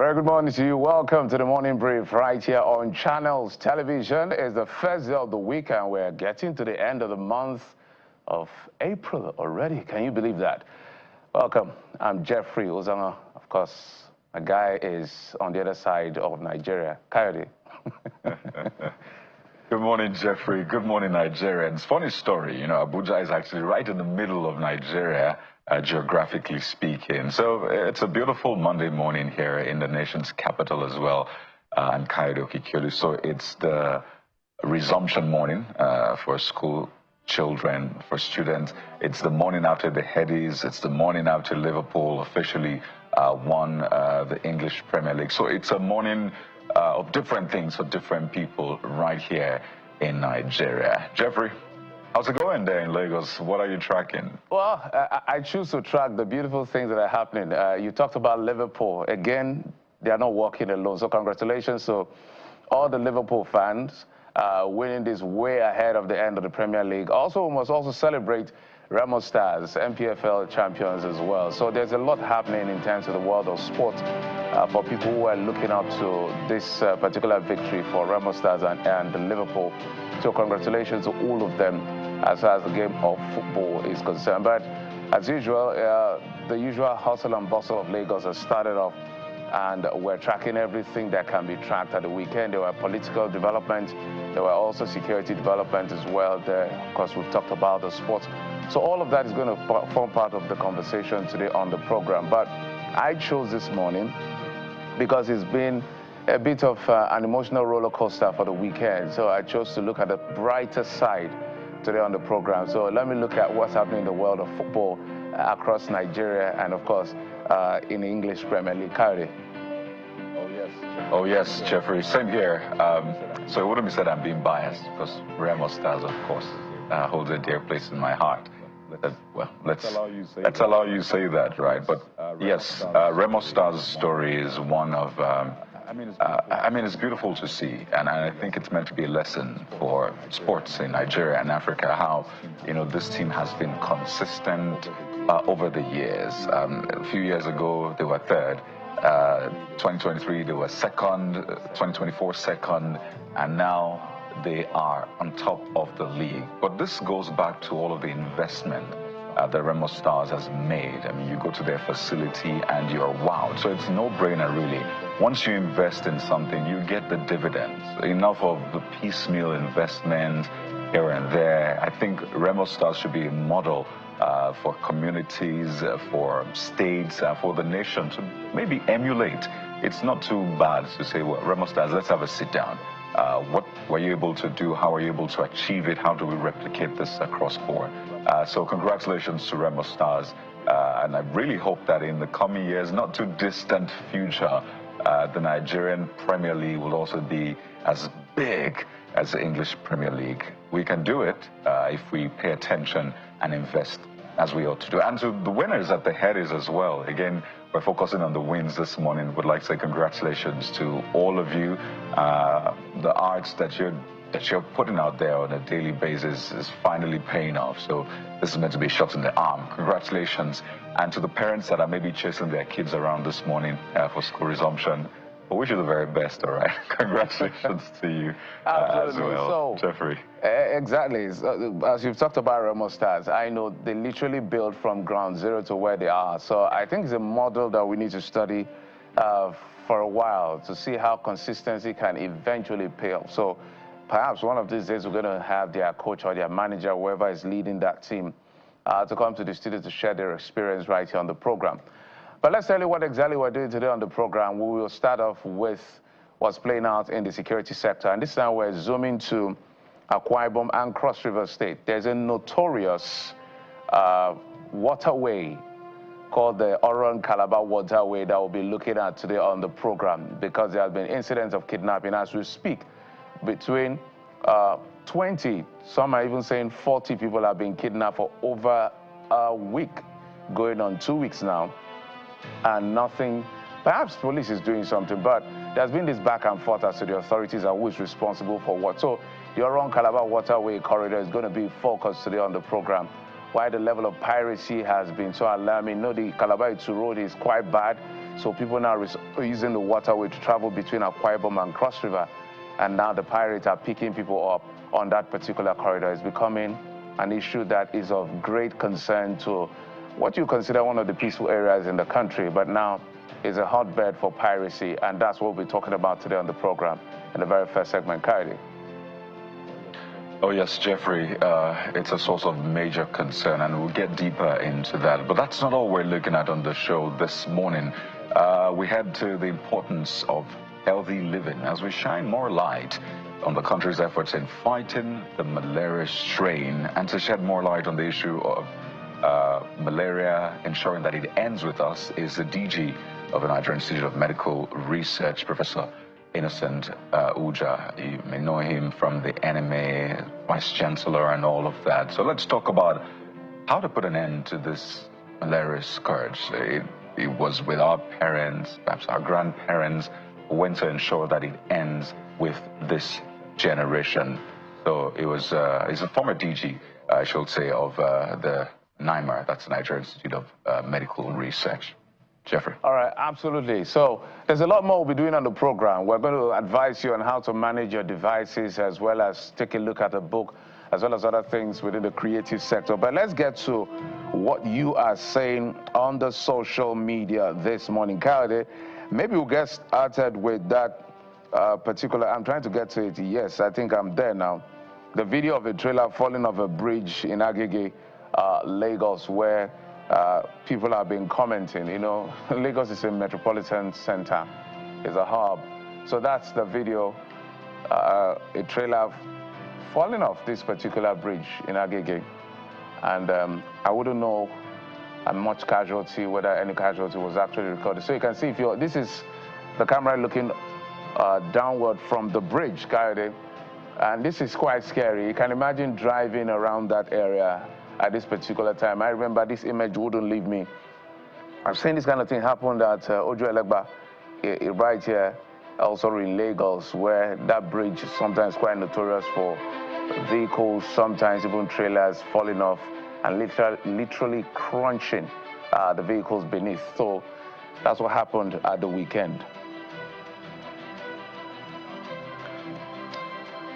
Very good morning to you. Welcome to the Morning Brief right here on Channels Television. It's the first day of the week and we're getting to the end of the month of April already. Can you believe that? Welcome. I'm Jeffrey Ozana. Of course, my guy is on the other side of Nigeria. Coyote. Good morning, Jeffrey. Good morning, Nigerians. Funny story, you know, Abuja is actually right in the middle of Nigeria, geographically speaking. So it's a beautiful Monday morning here in the nation's capital as well, and Kyoto. So it's the resumption morning for school children, for students. It's the morning after the Headies. It's the morning after Liverpool officially won the English Premier League. So it's a morning of different things for different people right here in Nigeria. Jeffrey, how's it going there in Lagos? What are you tracking? Well, I choose to track the beautiful things that are happening. You talked about Liverpool. Again, they are not walking alone. So congratulations to all the Liverpool fans winning this way ahead of the end of the Premier League. Also, we must also celebrate Remo Stars, MPFL champions as well. So there's a lot happening in terms of the world of sport for people who are looking up to this particular victory for Remo Stars and Liverpool. So congratulations to all of them as far as the game of football is concerned. But as usual, the usual hustle and bustle of Lagos has started off, and we're tracking everything that can be tracked at the weekend. There were political development. There were also security development as well. There, of course, we've talked about the sports. So all of that is going to form part of the conversation today on the program. But I chose this morning because it's been a bit of an emotional roller coaster for the weekend. So I chose to look at the brighter side today on the program. So let me look at what's happening in the world of football across Nigeria and, of course, in the English Premier League. Coyote. Oh, yes, Jeffrey. Same here. So it wouldn't be said I'm being biased because Remo Stars, of course, holds a dear place in my heart. Well, let's allow you say that, right? But yes, Remo Stars' story is one of, I mean, it's beautiful to see, and I think it's meant to be a lesson for sports in Nigeria and Africa, how, you know, this team has been consistent over the years. A few years ago, they were third. 2023, they were second. 2024, second. And now they are on top of the league. But this goes back to all of the investment that Remo Stars has made. I mean, you go to their facility and you're wowed. So it's no-brainer, really. Once you invest in something, you get the dividends. Enough of the piecemeal investment here and there. I think Remo Stars should be a model for communities, for states, for the nation to maybe emulate. It's not too bad to say, well, Remo Stars, let's have a sit down. What were you able to do? How were you able to achieve it? How do we replicate this across board? So congratulations to Remo Stars. And I really hope that in the coming years, not too distant future, the Nigerian Premier League will also be as big as the English Premier League. We can do it if we pay attention and invest as we ought to do. And to the winners at the Headies as well. Again, we're focusing on the wins this morning. Would like to say congratulations to all of you. The arts that you're putting out there on a daily basis is finally paying off. So this is meant to be a shot in the arm. Congratulations. And to the parents that are maybe chasing their kids around this morning for school resumption, I wish you the very best, all right? Congratulations to you as well, so, Jeffrey. Exactly. As you've talked about Remo Stars, I know they literally built from ground zero to where they are. So I think it's a model that we need to study for a while to see how consistency can eventually pay off. So perhaps one of these days we're going to have their coach or their manager, whoever is leading that team, to come to the studio to share their experience right here on the program. But let's tell you what exactly we're doing today on the program. We will start off with what's playing out in the security sector. And this time we're zooming to Akwa Ibom and Cross River State. There's a notorious waterway called the Oron-Calabar waterway that we'll be looking at today on the program, because there have been incidents of kidnapping as we speak. Between 20, some are even saying 40 people have been kidnapped for over a week, going on 2 weeks now. And nothing, perhaps police is doing something, but there's been this back and forth as to the authorities and who is responsible for what. So the Oron-Calabar waterway corridor is going to be focused today on the program. Why the level of piracy has been so alarming. No, the Calabar to road is quite bad. So people now are using the waterway to travel between Akwa Ibom and Cross River. And now the pirates are picking people up on that particular corridor. It's becoming an issue that is of great concern to what you consider one of the peaceful areas in the country, but now is a hotbed for piracy, and that's what we're talking about today on the program in the very first segment. Kylie. Oh yes, Jeffrey, it's a source of major concern, and we'll get deeper into that. But that's not all we're looking at on the show this morning. We head to the importance of healthy living as we shine more light on the country's efforts in fighting the malaria strain, and to shed more light on the issue of malaria, ensuring that it ends with us, is the DG of the Nigerian Institute of Medical Research, Professor Innocent Uja. You may know him from the NMA, Vice Chancellor and all of that. So let's talk about how to put an end to this malaria scourge. It was with our parents, perhaps our grandparents, who went to ensure that it ends with this generation. So it was, he's a former DG, I should say, of the NIMR, that's the Nigerian Institute of Medical Research. Jeffrey. All right, absolutely. So there's a lot more we'll be doing on the program. We're going to advise you on how to manage your devices, as well as take a look at a book, as well as other things within the creative sector. But let's get to what you are saying on the social media this morning. Kyle, maybe we'll get started with that particular, I'm trying to get to it. Yes, I think I'm there now. The video of a trailer falling off a bridge in Agege, Lagos, where people have been commenting. You know, Lagos is a metropolitan center, it's a hub. So that's the video, a trailer falling off this particular bridge in Agege. And I wouldn't know how much casualty, whether any casualty was actually recorded. So you can see, if you're, this is the camera looking downward from the bridge, Kayode. And this is quite scary. You can imagine driving around that area at this particular time. I remember this image wouldn't leave me. I've seen this kind of thing happen at Ojo Elegba, right here, also in Lagos, where that bridge is sometimes quite notorious for vehicles, sometimes even trailers falling off and literally crunching the vehicles beneath. So that's what happened at the weekend.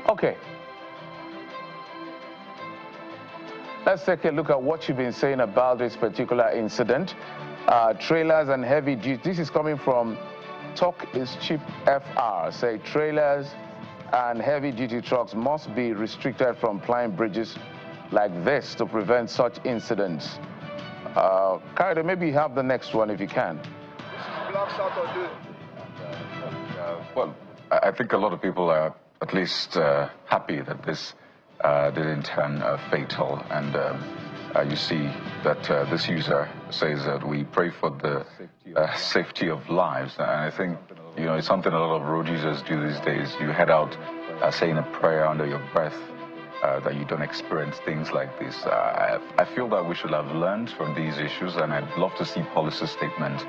Okay. Let's take a look at what you've been saying about this particular incident. Trailers and heavy duty. This is coming from Talk is Cheap FR. Say trailers and heavy duty trucks must be restricted from plying bridges like this to prevent such incidents. Kaide, maybe you have the next one if you can. Well, I think a lot of people are at least happy that this didn't turn fatal, and you see that this user says that we pray for the safety of lives, and I think, you know, it's something a lot of road users do these days. You head out saying a prayer under your breath that you don't experience things like this. I feel that we should have learned from these issues, and I'd love to see policy statements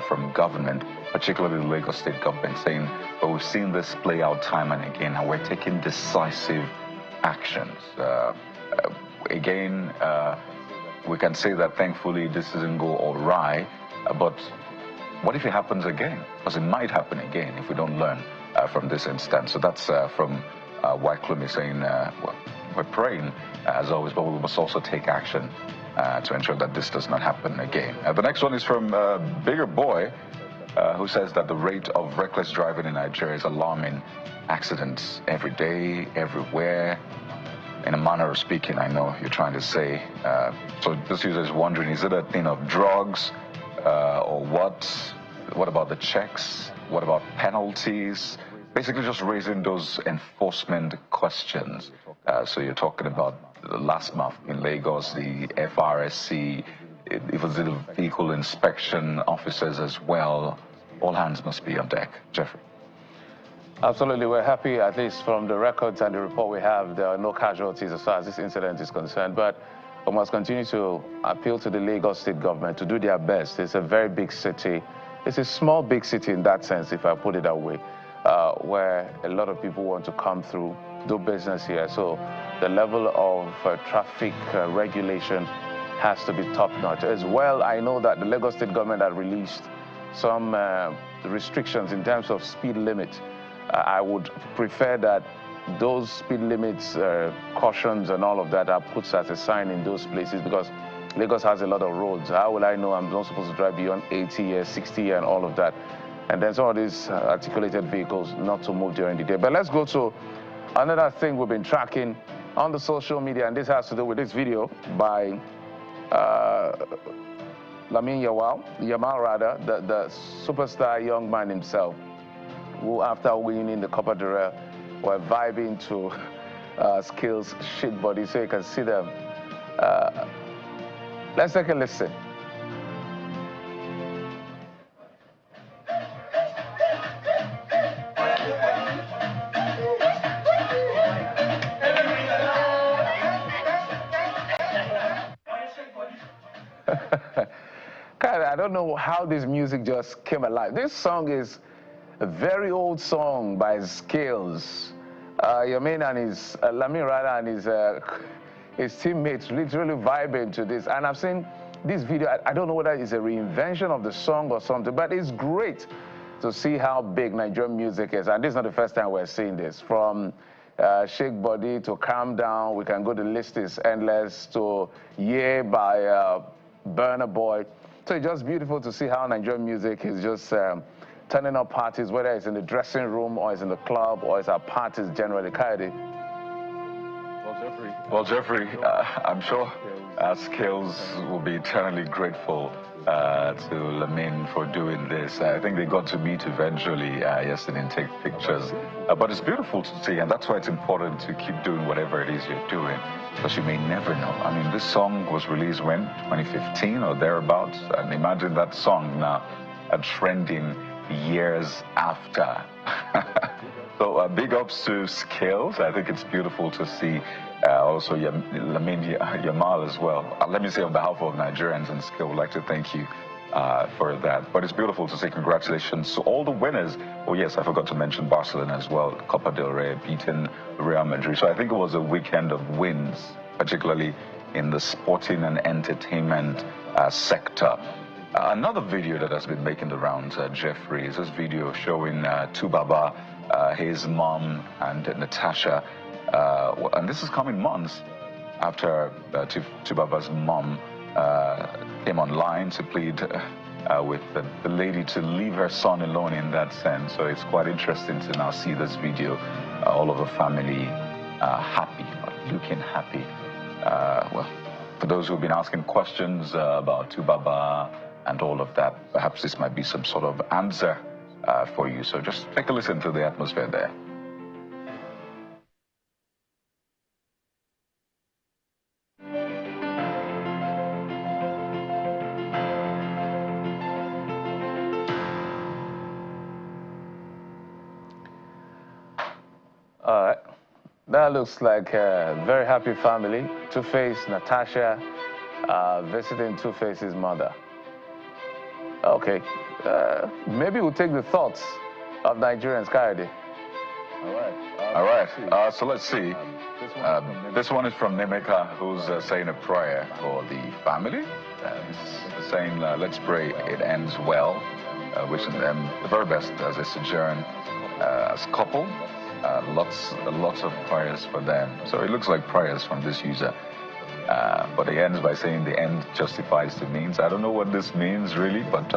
from government, particularly the Lagos state government, saying, but we've seen this play out time and again, and we're taking decisive actions. Again, we can say that thankfully this doesn't go awry, but what if it happens again? Because it might happen again if we don't learn from this instance. So that's from Wycliffe saying, well, we're praying as always, but we must also take action to ensure that this does not happen again. The next one is from Bigger Boy, who says that the rate of reckless driving in Nigeria is alarming. Accidents every day, everywhere. In a manner of speaking, I know you're trying to say. So this user is wondering, is it a thing of drugs or what? What about the checks? What about penalties? Basically just raising those enforcement questions. So you're talking about the last month in Lagos, the FRSC, it was the vehicle inspection officers as well. All hands must be on deck. Jeffrey. Absolutely. We're happy, at least from the records and the report we have, there are no casualties as far as this incident is concerned. But we must continue to appeal to the Lagos state government to do their best. It's a very big city. It's a small, big city in that sense, if I put it that way, where a lot of people want to come through, do business here. So the level of traffic regulation has to be top-notch. As well, I know that the Lagos state government had released some restrictions in terms of speed limit. I would prefer that those speed limits, cautions and all of that are put as a sign in those places, because Lagos has a lot of roads. How will I know I'm not supposed to drive beyond 80 or 60 and all of that? And then some of these articulated vehicles not to move during the day. But let's go to another thing we've been tracking on the social media, and this has to do with this video by Yamal, the superstar young man himself, who after winning the Copa del Rey were vibing to Skills' Shake Body, so you can see them. Let's take a listen. I don't know how this music just came alive. This song is a very old song by Skills. Yamin and his his teammates literally vibing to this. And I've seen this video. I don't know whether it's a reinvention of the song or something, but it's great to see how big Nigerian music is. And this is not the first time we're seeing this. From Shake Body to Calm Down, we can go, the list is endless, to Yeah by Burna Boy. So it's just beautiful to see how Nigerian music is just turning up parties, whether it's in the dressing room or it's in the club or it's at parties generally. Kaide. Well, Jeffrey, I'm sure Skills will be eternally grateful to Lamin for doing this. I think they got to meet eventually yesterday and take pictures. But it's beautiful to see, and that's why it's important to keep doing whatever it is you're doing, because you may never know. I mean, this song was released when? 2015 or thereabouts? And imagine that song now trending years after. So big ups to Skills. I think it's beautiful to see also Lamin Yamal as well. Let me say on behalf of Nigerians and Skills, I'd like to thank you for that. But it's beautiful to say congratulations to all the winners. Oh yes, I forgot to mention Barcelona as well. Copa del Rey beating Real Madrid. So I think it was a weekend of wins, particularly in the sporting and entertainment sector. Another video that has been making the rounds, Jeffrey, is this video showing Tubaba, his mom, and Natasha. And this is coming months after Tubaba's mom came online to plead with the lady to leave her son alone in that sense. So it's quite interesting to now see this video, all of the family happy, looking happy. Well, for those who've been asking questions about Tubaba and all of that, perhaps this might be some sort of answer for you. So just take a listen to the atmosphere there. That looks like a very happy family. Two-Face, Natasha, visiting Two-Face's mother. Okay, maybe we'll take the thoughts of Nigerians, Kaide. All right. So let's see. This one is from Nemeka, who's saying a prayer for the family. He's saying, let's pray it ends well. Wishing them the very best as they sojourn as a couple. Lots of prayers for them. So it looks like prayers from this user. But he ends by saying the end justifies the means. I don't know what this means really, but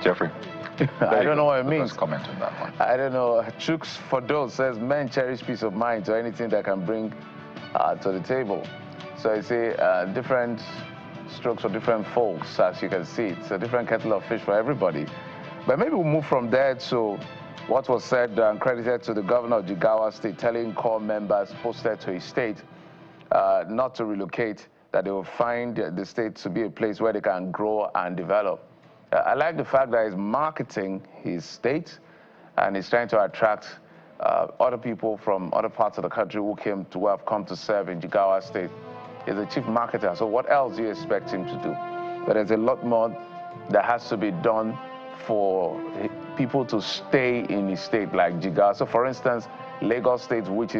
Jeffrey. I don't know what it means. Comment on that one. I don't know. Chooks for those says men cherish peace of mind to anything that can bring to the table. So I say different strokes for different folks, as you can see. It's a different kettle of fish for everybody. But maybe we'll move from there to what was said and credited to the governor of Jigawa State, telling core members posted to his state not to relocate, that they will find the state to be a place where they can grow and develop. I like the fact that he's marketing his state and he's trying to attract other people from other parts of the country who have come to serve in Jigawa State. He's a chief marketer, so what else do you expect him to do? But there's a lot more that has to be done for people to stay in his state like Jigawa. So for instance, Lagos State, which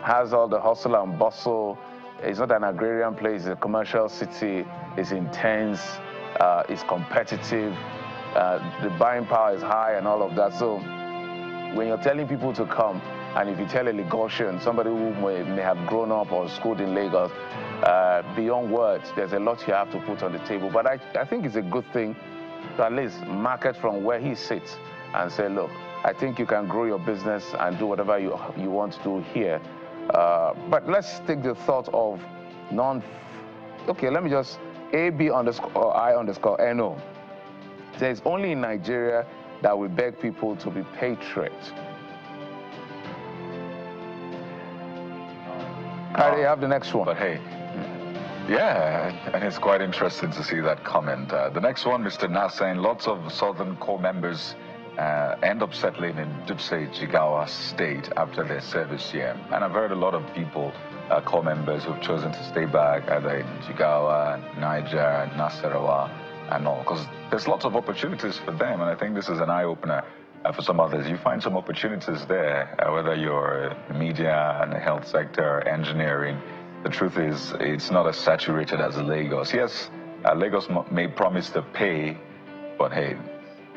has all the hustle and bustle, it's not an agrarian place, it's a commercial city, it's intense, it's competitive. the buying power is high and all of that. So when you're telling people to come, and if you tell a Lagosian, somebody who may have grown up or schooled in Lagos, beyond words, there's a lot you have to put on the table. But I think it's a good thing to at least market from where he sits and say, look, I think you can grow your business and do whatever you want to do here. But let's take the thought of okay, let me just AB_I_NO. Says only in Nigeria that we beg people to be patriots. Kyrie, you have the next one. But hey, yeah, and it's quite interesting to see that comment. The next one, Mr. Nas saying lots of Southern core members end up settling in Dutse, Jigawa state after their service here. And I've heard a lot of people, core members who've chosen to stay back either in Jigawa, Niger, Nasarawa, and all, because there's lots of opportunities for them. And I think this is an eye-opener for some others. You find some opportunities there, whether you're media and the health sector, engineering. The truth is, it's not as saturated as Lagos. Yes, Lagos may promise to pay, but hey,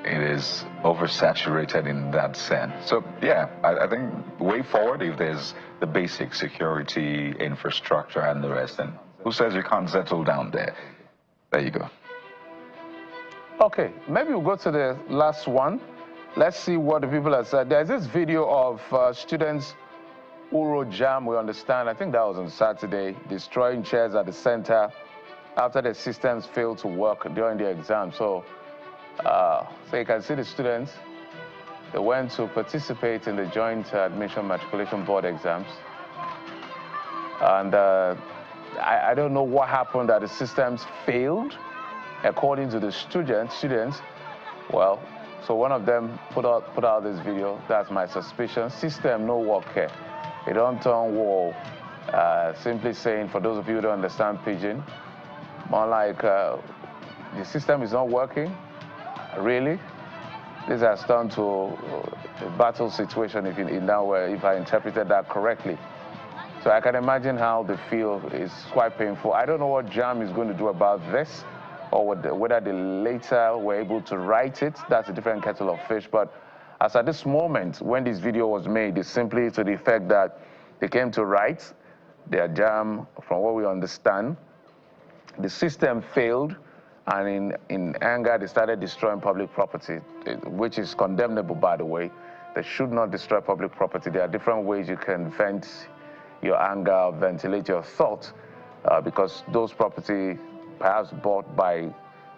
it is oversaturated in that sense. So yeah, I think way forward, if there's the basic security, infrastructure, and the rest, and who says you can't settle down there? There you go. Okay, maybe we'll go to the last one. Let's see what the people have said. There's this video of students who wrote JAMB, we understand, I think that was on Saturday, destroying chairs at the center after the systems failed to work during the exam. So you can see the students, they went to participate in the Joint Admission Matriculation Board exams. And I don't know what happened that the systems failed, according to the students. Well, so one of them put out this video. That's my suspicion. System no work here. It don't turn wall. Simply saying, for those of you who don't understand Pidgin, more like the system is not working. Really? This has turned to a battle situation if I interpreted that correctly. So I can imagine how the feel is quite painful. I don't know what JAMB is going to do about this, or whether they later were able to write it. That's a different kettle of fish. But as at this moment, when this video was made, it's simply to the effect that they came to write their JAMB, from what we understand. The system failed, and in anger, they started destroying public property, which is condemnable, by the way. They should not destroy public property. There are different ways you can vent your anger, ventilate your thought, because those property perhaps bought by,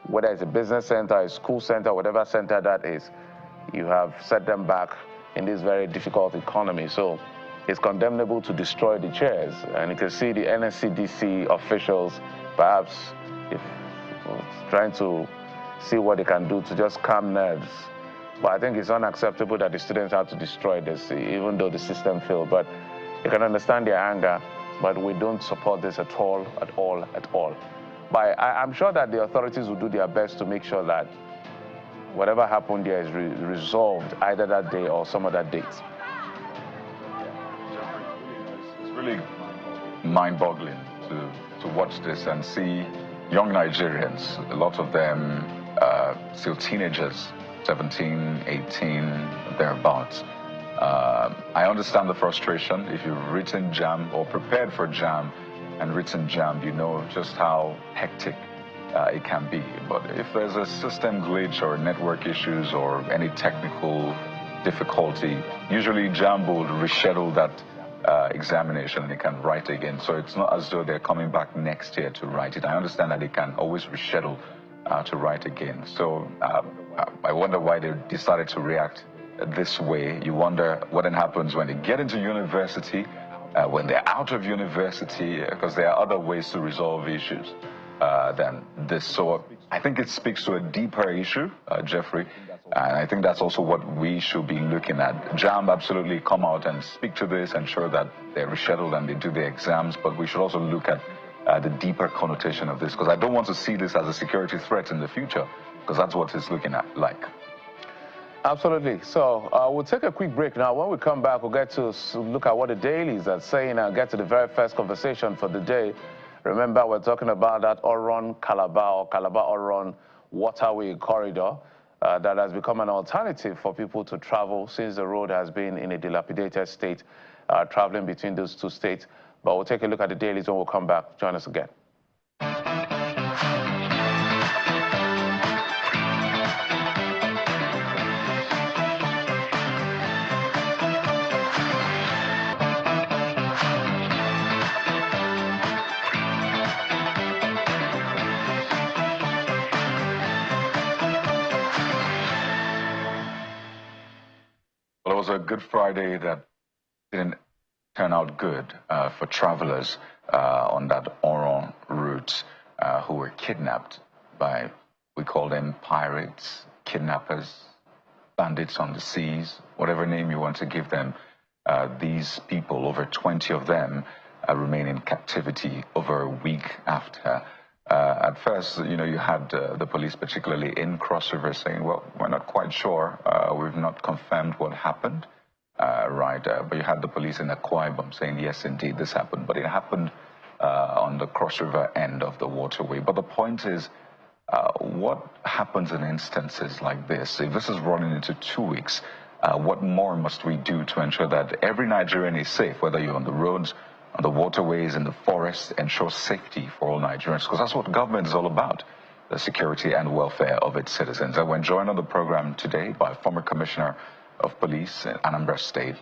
whether it's a business center, a school center, whatever center that is, you have set them back in this very difficult economy. So it's condemnable to destroy the chairs. And you can see the NSCDC officials perhaps trying to see what they can do to just calm nerves. But I think it's unacceptable that the students have to destroy this, even though the system failed. But you can understand their anger, but we don't support this at all, at all, at all. But I'm sure that the authorities will do their best to make sure that whatever happened there is resolved either that day or some other date. It's really mind-boggling to watch this and see young Nigerians, a lot of them still teenagers, 17, 18, thereabouts. I understand the frustration. If you've written JAMB or prepared for JAMB and written JAMB, you know just how hectic it can be. But if there's a system glitch or network issues or any technical difficulty, usually JAMB will reschedule that examination and they can write again. So it's not as though they're coming back next year to write it. I understand that they can always reschedule to write again. So I wonder why they decided to react this way. You wonder what then happens when they get into university, when they're out of university, because there are other ways to resolve issues than this. So I think it speaks to a deeper issue, Jeffrey, and I think that's also what we should be looking at. JAMB absolutely come out and speak to this, ensure that they're rescheduled and they do their exams, but we should also look at the deeper connotation of this, because I don't want to see this as a security threat in the future, because that's what it's looking at like. Absolutely. So we'll take a quick break now. When we come back, we'll get to look at what the dailies are saying and get to the very first conversation for the day. Remember, we're talking about that Oron-Calabar or Calabar-Oron waterway corridor. that has become an alternative for people to travel since the road has been in a dilapidated state, traveling between those two states. But we'll take a look at the dailies when we'll come back. Join us again. Well, it was a Good Friday that didn't turn out good for travelers on that Oron route who were kidnapped by, we call them pirates, kidnappers, bandits on the seas, whatever name you want to give them. These people, over 20 of them, remain in captivity over a week after. At first, you know, you had the police, particularly in Cross River, saying, well, we're not quite sure. We've not confirmed what happened. But you had the police in Akwa saying, yes, indeed, this happened. But it happened on the Cross River end of the waterway. But the point is, what happens in instances like this? If this is running into 2 weeks, what more must we do to ensure that every Nigerian is safe, whether you're on the roads, on the waterways, in the forests, ensure safety for all Nigerians? Because that's what government is all about, the security and welfare of its citizens. And we're joined on the program today by former Commissioner of Police in Anambra State,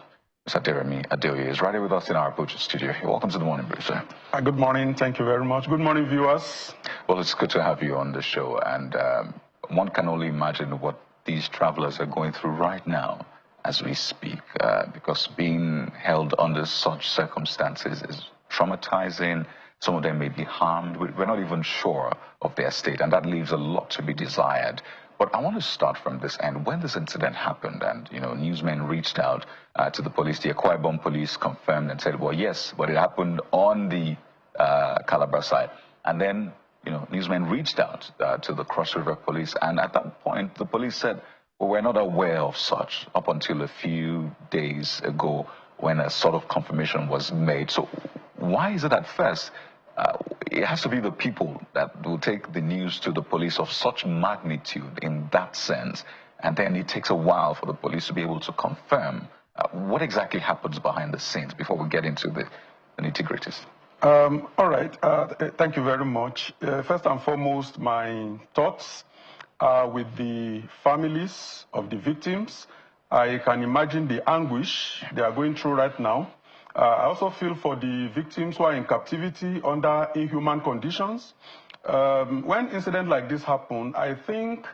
Mr. Deremi Adeoye, is right here with us in our Abuja studio. Welcome to the morning brief, sir. Good morning. Thank you very much. Good morning, viewers. Well, it's good to have you on the show, and one can only imagine what these travelers are going through right now as we speak, because being held under such circumstances is traumatizing. Some of them may be harmed. We're not even sure of their state, and that leaves a lot to be desired. But I want to start from this end. When this incident happened and, you know, newsmen reached out to the police, the Akwa Ibom police confirmed and said, well, yes, but it happened on the Calabar side. And then, you know, newsmen reached out to the Cross River police. And at that point, the police said, well, we're not aware of such up until a few days ago when a sort of confirmation was made. So why is it at first? It has to be the people that will take the news to the police of such magnitude in that sense, and then it takes a while for the police to be able to confirm what exactly happens behind the scenes before we get into the nitty-gritties. All right. Thank you very much. First and foremost, my thoughts are with the families of the victims. I can imagine the anguish they are going through right now. I also feel for the victims who are in captivity under inhuman conditions. When incidents like this happen, I think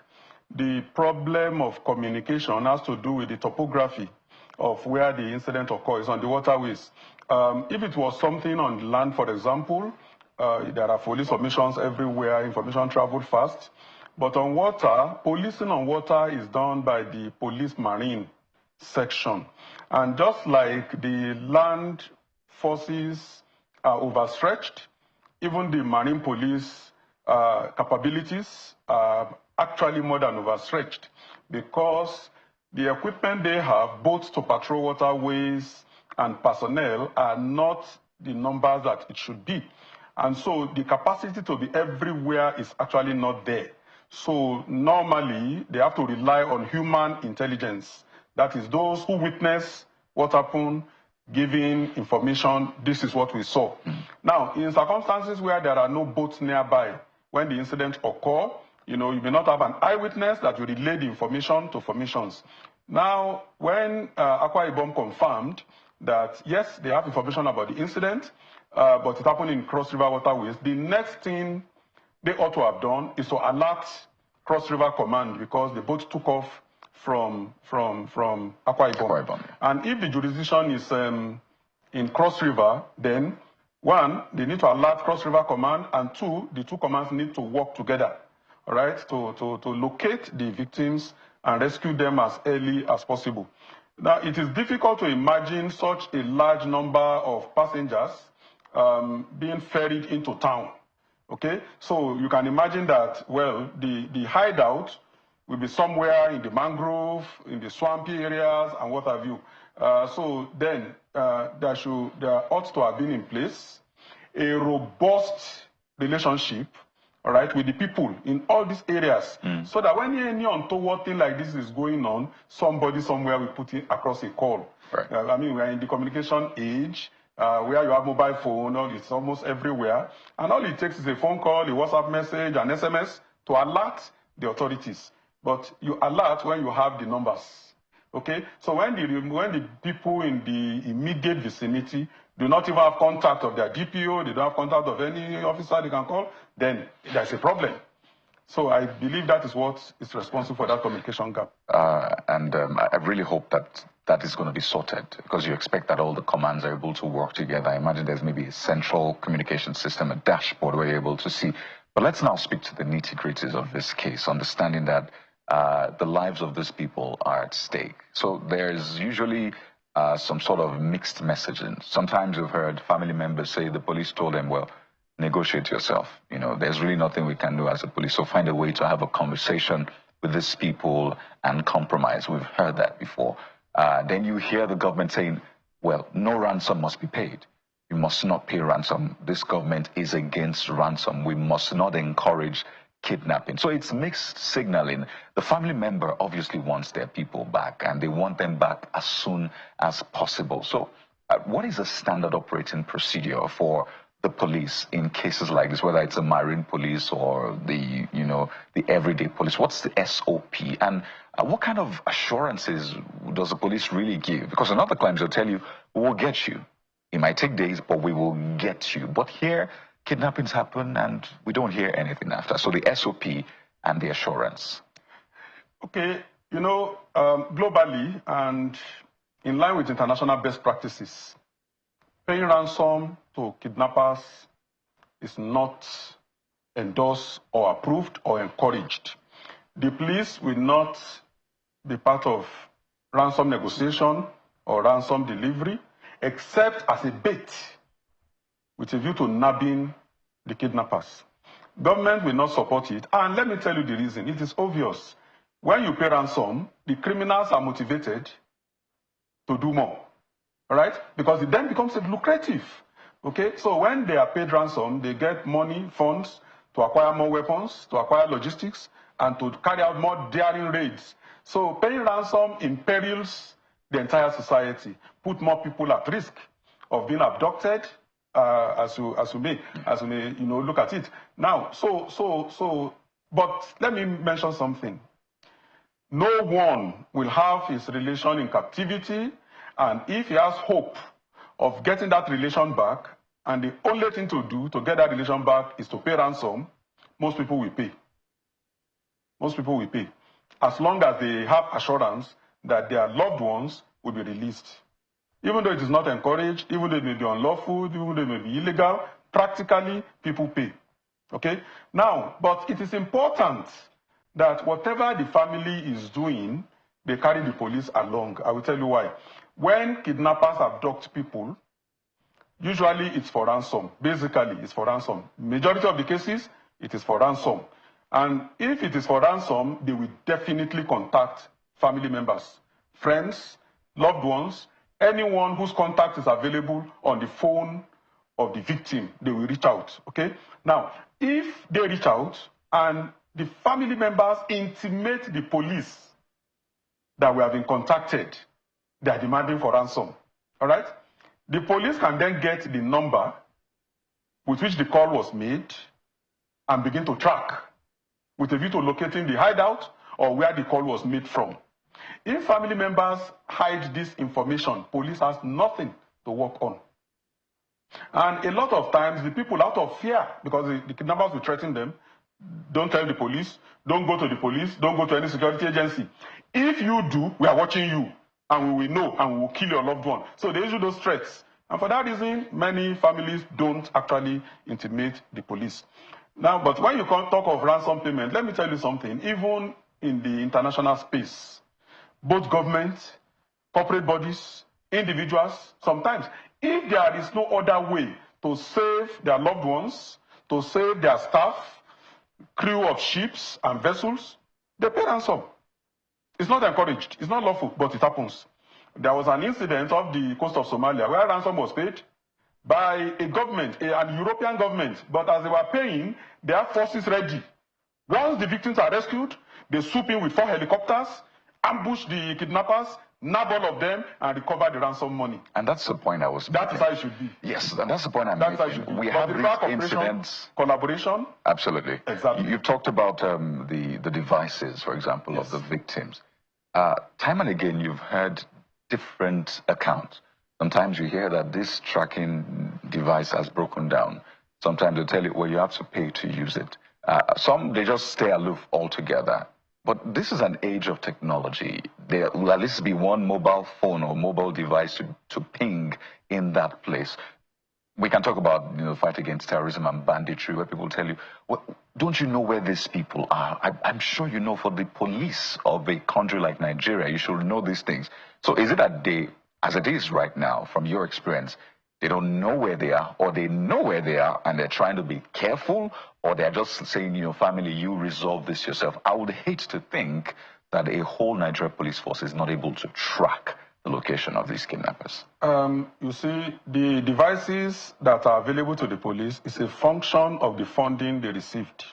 the problem of communication has to do with the topography of where the incident occurs on the waterways. If it was something on the land, for example, there are police submissions everywhere, information traveled fast. But on water, policing on water is done by the police marine section. And just like the land forces are overstretched, even the marine police capabilities are actually more than overstretched, because the equipment they have, both to patrol waterways and personnel, are not the numbers that it should be. And so the capacity to be everywhere is actually not there. So normally they have to rely on human intelligence. That is, those who witness what happened, giving information, this is what we saw. Now, in circumstances where there are no boats nearby, when the incident occurs, you know, you may not have an eyewitness that will relay the information to formations. Now, when Akwa Ibom confirmed that, yes, they have information about the incident, but it happened in Cross River waterways, the next thing they ought to have done is to alert Cross River Command, because the boat took off from Akwa Ibom. And if the jurisdiction is in Cross River, then one, they need to alert Cross River Command, and two, the two commands need to work together, all right, to locate the victims and rescue them as early as possible. Now, it is difficult to imagine such a large number of passengers being ferried into town, okay? So you can imagine that, well, the hideout will be somewhere in the mangrove, in the swampy areas, and what have you. So then there ought to have been in place a robust relationship all right, with the people in all these areas, so that when any untoward thing like this is going on, somebody somewhere will put it across a call. Right. I mean, we're in the communication age, where you have mobile phone, it's almost everywhere, and all it takes is a phone call, a WhatsApp message, an SMS to alert the authorities. But you alert when you have the numbers. Okay, so when the people in the immediate vicinity do not even have contact of their DPO, they don't have contact of any officer they can call, then there's a problem. So I believe that is what is responsible for that communication gap. I really hope that is going to be sorted, because you expect that all the commands are able to work together. I imagine there's maybe a central communication system, a dashboard where you're able to see. But let's now speak to the nitty-gritties of this case, understanding that the lives of these people are at stake. So there's usually some sort of mixed messaging. Sometimes you've heard family members say the police told them, well, negotiate yourself. You know, there's really nothing we can do as a police. So find a way to have a conversation with these people and compromise. We've heard that before. Then you hear the government saying, well, no ransom must be paid. You must not pay ransom. This government is against ransom. We must not encourage kidnapping. So it's mixed signaling. The family member obviously wants their people back, and they want them back as soon as possible. So what is a standard operating procedure for the police in cases like this, whether it's a marine police or the everyday police? What's the SOP? And what kind of assurances does the police really give? Because in other claims, they'll tell you, we'll get you. It might take days, but we will get you. But here, kidnappings happen and we don't hear anything after. So the SOP and the assurance. Okay, globally and in line with international best practices, paying ransom to kidnappers is not endorsed or approved or encouraged. The police will not be part of ransom negotiation or ransom delivery, except as a bait with a view to nabbing the kidnappers. Government will not support it, and let me tell you the reason. It is obvious. When you pay ransom, the criminals are motivated to do more, all right? Because it then becomes lucrative, okay? So when they are paid ransom, they get money, funds to acquire more weapons, to acquire logistics, and to carry out more daring raids. So paying ransom imperils the entire society, put more people at risk of being abducted, as you may look at it. Now, but let me mention something. No one will have his relation in captivity, and if he has hope of getting that relation back, and the only thing to do to get that relation back is to pay ransom, most people will pay. Most people will pay, as long as they have assurance that their loved ones will be released. Even though it is not encouraged, even though it may be unlawful, even though it may be illegal, practically people pay. Okay? Now, but it is important that whatever the family is doing, they carry the police along. I will tell you why. When kidnappers abduct people, usually it's for ransom. Basically, it's for ransom. Majority of the cases, it is for ransom. And if it is for ransom, they will definitely contact family members, friends, loved ones, anyone whose contact is available on the phone of the victim. They will reach out, okay? Now, if they reach out and the family members intimate the police that we have been contacted, they are demanding for ransom, all right? The police can then get the number with which the call was made and begin to track with a view to locating the hideout or where the call was made from. If family members hide this information, police has nothing to work on. And a lot of times, the people, out of fear, because the kidnappers will threaten them, don't tell the police, don't go to the police, don't go to any security agency. If you do, we are watching you, and we will know, and we will kill your loved one. So they issue those threats. And for that reason, many families don't actually intimate the police. Now, but when you talk of ransom payment, let me tell you something. Even in the international space, both governments, corporate bodies, individuals, sometimes, if there is no other way to save their loved ones, to save their staff, crew of ships and vessels, they pay ransom. It's not encouraged, it's not lawful, but it happens. There was an incident off the coast of Somalia where ransom was paid, by a government, an European government, but as they were paying, they have forces ready. Once the victims are rescued, they swoop in with 4 helicopters, ambush the kidnappers, nab all of them, and recover the ransom money. And that's the point I was making. That is how it should be. Yes, and that's the point I'm making. We have these incidents. Collaboration. Absolutely. Exactly. You've talked about the devices, for example, of the victims. Time and again, you've heard different accounts. Sometimes you hear that this tracking device has broken down. Sometimes they tell you, well, you have to pay to use it. Some, they just stay aloof altogether. But this is an age of technology. There will at least be one mobile phone or mobile device to ping in that place. We can talk about fight against terrorism and banditry, where people tell you, well, don't you know where these people are? I'm sure you know. For the police of a country like Nigeria, you should know these things. So is it that they, as it is right now, from your experience, they don't know where they are, or they know where they are and they're trying to be careful, or they're just saying, family, you resolve this yourself? I would hate to think that a whole Nigeria police force is not able to track the location of these kidnappers. You see, the devices that are available to the police is a function of the funding they received.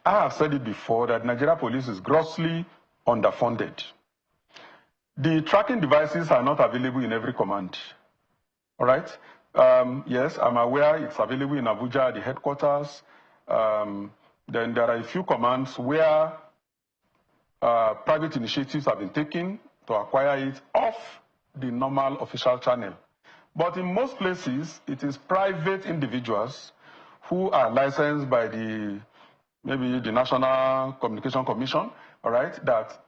I have said it before that Nigeria police is grossly underfunded. The tracking devices are not available in every command. All right? Yes, I'm aware it's available in Abuja, the headquarters. Then there are a few commands where private initiatives have been taken to acquire it off the normal official channel. But in most places, it is private individuals who are licensed by maybe the National Communication Commission, all right, that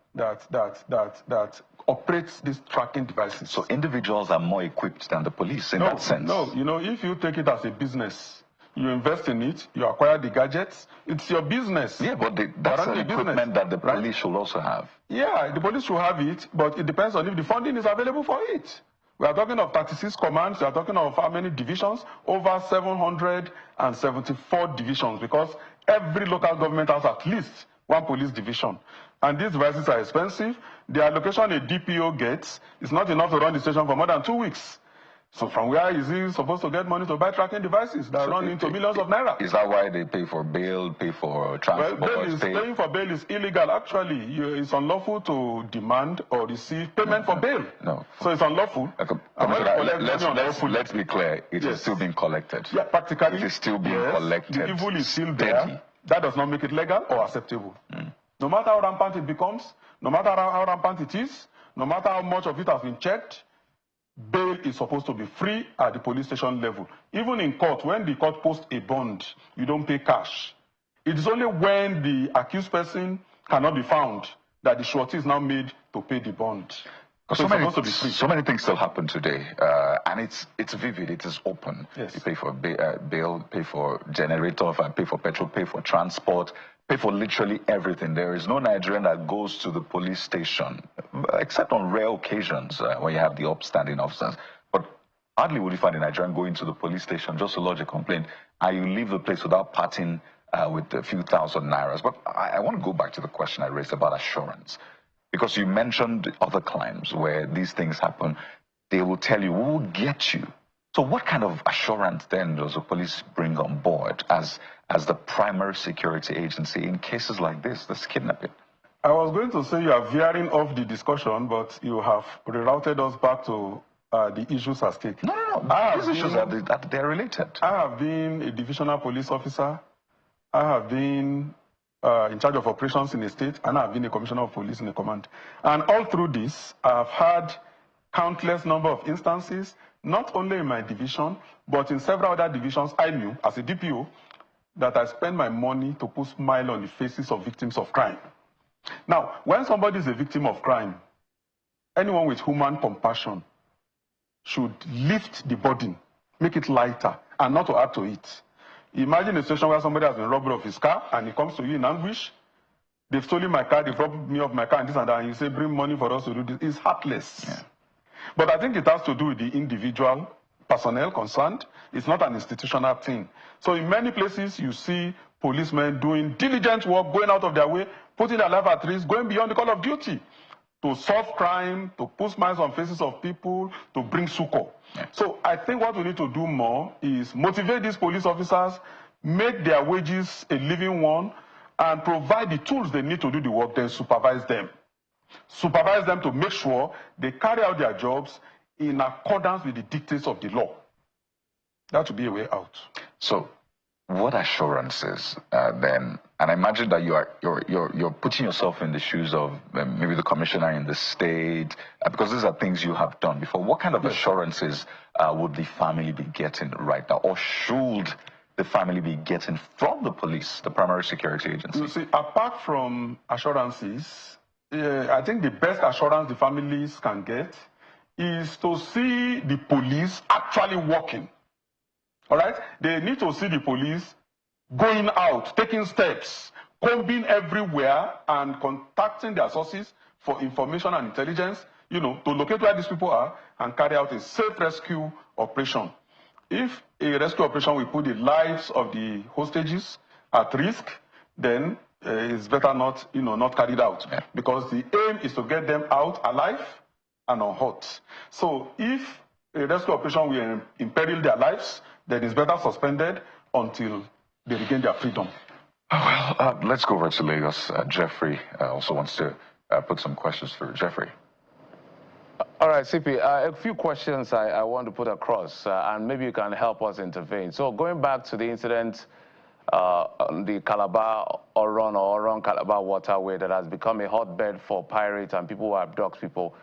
operates these tracking devices. So individuals are more equipped than the police in that sense? No, if you take it as a business, you invest in it, you acquire the gadgets, it's your business. Yeah, but that's an equipment that the police should also have. Yeah, the police should have it, but it depends on if the funding is available for it. We are talking of 36 commands, we are talking of how many divisions? Over 774 divisions, because every local government has at least one police division. And these devices are expensive. The allocation a DPO gets is not enough to run the station for more than 2 weeks. So from where is he supposed to get money to buy tracking devices that run into millions of naira? Is that why they pay for bail, pay for transport? Well, paying for bail is illegal. Actually, it's unlawful to demand or receive payment for bail. No. So it's unlawful. Let's be clear. It is still being collected. Yeah, practically. It is still being collected. The evil is still there. That does not make it legal or acceptable. No matter how rampant it becomes, no matter how rampant it is, no matter how much of it has been checked, bail is supposed to be free at the police station level. Even in court, when the court posts a bond, you don't pay cash. It is only when the accused person cannot be found that the surety is now made to pay the bond. So many things still happen today, and it's vivid, it is open. Yes. You pay for bail, pay for generator, pay for petrol, pay for transport, pay for literally everything. There is no Nigerian that goes to the police station, except on rare occasions when you have the upstanding officers. But hardly would you find a Nigerian going to the police station just to lodge a complaint, and you leave the place without parting with a few thousand nairas. But I want to go back to the question I raised about assurance. Because you mentioned other crimes where these things happen, they will tell you, we will get you. So what kind of assurance then does the police bring on board as the primary security agency in cases like this kidnapping? I was going to say you are veering off the discussion, but you have rerouted us back to the issues at stake. No. These issues they're related. I have been a divisional police officer. I have been in charge of operations in a state, and I've been a commissioner of police in a command. And all through this, I've had countless number of instances, not only in my division, but in several other divisions. I knew, as a DPO, that I spend my money to put smile on the faces of victims of crime. Now, when somebody is a victim of crime, anyone with human compassion should lift the burden, make it lighter, and not to add to it. Imagine a situation where somebody has been robbed of his car and he comes to you in anguish. They've stolen my car, they've robbed me of my car and this and that, and you say, bring money for us to do this. It's heartless. Yeah. But I think it has to do with the individual personnel concerned. It's not an institutional thing. So in many places, you see policemen doing diligent work, going out of their way, putting their life at risk, going beyond the call of duty. to solve crime, to put smiles on faces of people, to bring succor. Yeah. So I think what we need to do more is motivate these police officers, make their wages a living one, and provide the tools they need to do the work, then supervise them. Supervise them to make sure they carry out their jobs in accordance with the dictates of the law. That would be a way out. So, what assurances then? And I imagine that you're putting yourself in the shoes of maybe the commissioner in the state, because these are things you have done before. What kind of assurances would the family be getting right now, or should the family be getting from the police, the primary security agency? You see, apart from assurances, I think the best assurance the families can get is to see the police actually working. All right? They need to see the police going out, taking steps, combing everywhere and contacting their sources for information and intelligence, you know, to locate where these people are and carry out a safe rescue operation. If a rescue operation will put the lives of the hostages at risk, then it's better not, you know, not carried out, because the aim is to get them out alive and unhurt. So if a rescue operation will imperil their lives, then it's better suspended until they regain their freedom. Well, let's go over to Lagos. Jeffrey also wants to put some questions for Jeffrey. All right, CP, a few questions I want to put across, and maybe you can help us intervene. So going back to the incident on the Calabar Oron-Calabar waterway that has become a hotbed for pirates and people who abduct people.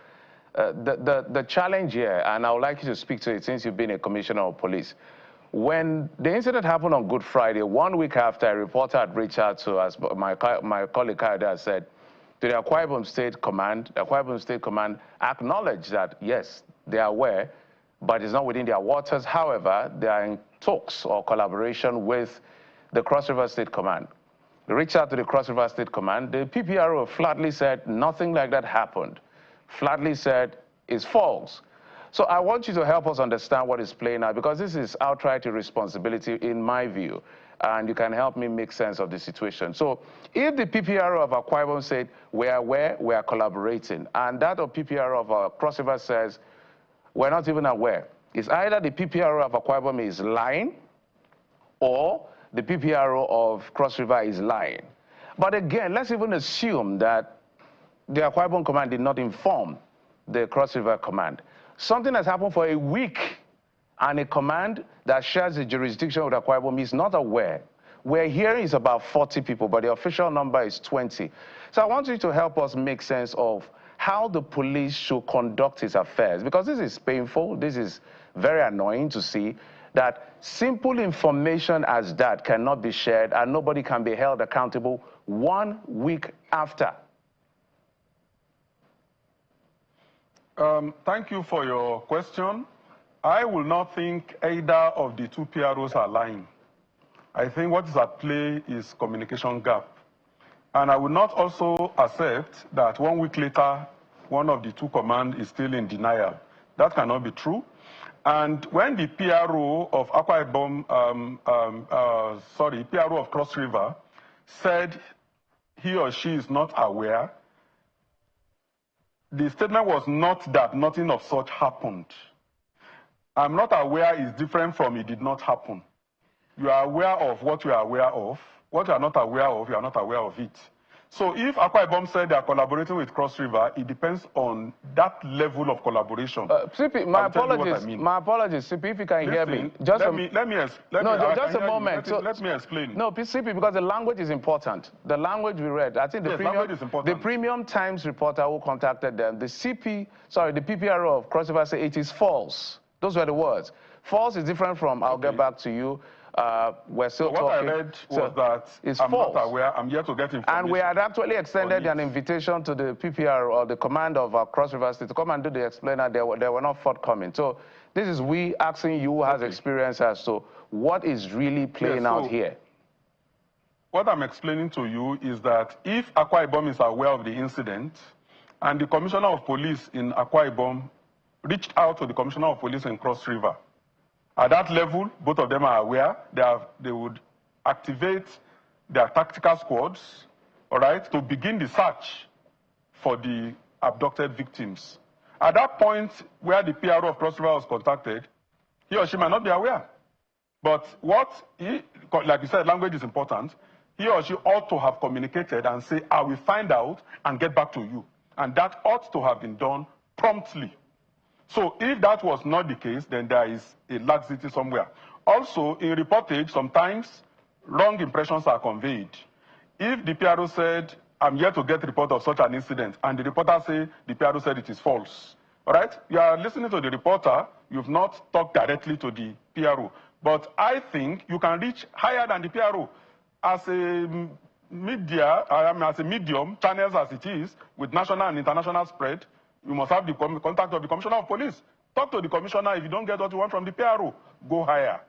The challenge here, and I would like you to speak to it since you've been a commissioner of police. When the incident happened on Good Friday, 1 week after, a reporter had reached out to us, my colleague Kayode has said, to the Akwa Ibom State Command, the Akwa Ibom State Command acknowledged that, yes, they are aware, but it's not within their waters. However, they are in talks or collaboration with the Cross River State Command. They reached out to the Cross River State Command. The PPRO flatly said nothing like that happened. Flatly said it's false. So I want you to help us understand what is playing out, because this is outright irresponsibility in my view, and you can help me make sense of the situation. So if the PPRO of Akwa Ibom said, we are aware, we are collaborating, and that of PPRO of Cross River says, we're not even aware, it's either the PPRO of Akwa Ibom is lying, or the PPRO of Cross River is lying. But again, let's even assume that the Akwa Ibom Command did not inform the Cross River Command. Something has happened for a week, and a command that shares the jurisdiction with Akwa Ibom is not aware. We're hearing is about 40 people, but the official number is 20. So I want you to help us make sense of how the police should conduct its affairs, because this is painful, this is very annoying to see that simple information as that cannot be shared and nobody can be held accountable 1 week after. Thank you for your question. I will not think either of the two PROs are lying. I think what is at play is communication gap. And I will not also accept that 1 week later, one of the two commands is still in denial. That cannot be true. And when the PRO of Akwa Ibom, PRO of Cross River said he or she is not aware, the statement was not that nothing of such happened. I'm not aware is different from it did not happen. You are aware of what you are aware of. What you are not aware of, you are not aware of it. So if Akwa Ibom said they are collaborating with Cross River, it depends on that level of collaboration. CP, my apologies, CP, if you can hear me. Just a moment. Let me explain. No, CP, because the language is important. The language we read, I think language is important. The Premium Times reporter who contacted them, the PPRO of Cross River said it is false. Those were the words. False is different from, I'll get back to you. We're still talking. What I read was that I'm not aware, I'm here to get information. And we had actually extended an invitation to the PPR or the command of Cross River State to come and do the explainer. They were not forthcoming. So this is we asking you who has experience as to what is really playing out here. What I'm explaining to you is that if Akwa Ibom is aware of the incident and the Commissioner of Police in Akwa Ibom reached out to the Commissioner of Police in Cross River, at that level, both of them are aware. They would activate their tactical squads, all right, to begin the search for the abducted victims. At that point where the PRO of Cross River was contacted, he or she might not be aware. But like you said, language is important. He or she ought to have communicated and say, I will find out and get back to you. And that ought to have been done promptly. So if that was not the case, then there is a laxity somewhere. Also, in reportage, sometimes wrong impressions are conveyed. If the PRO said, I'm here to get a report of such an incident, and the reporter says the PRO said it is false, all right? You are listening to the reporter, you've not talked directly to the PRO. But I think you can reach higher than the PRO. As a media, as a medium, channels as it is, with national and international spread, you must have the contact of the Commissioner of Police. Talk to the Commissioner. If you don't get what you want from the PRO, go higher.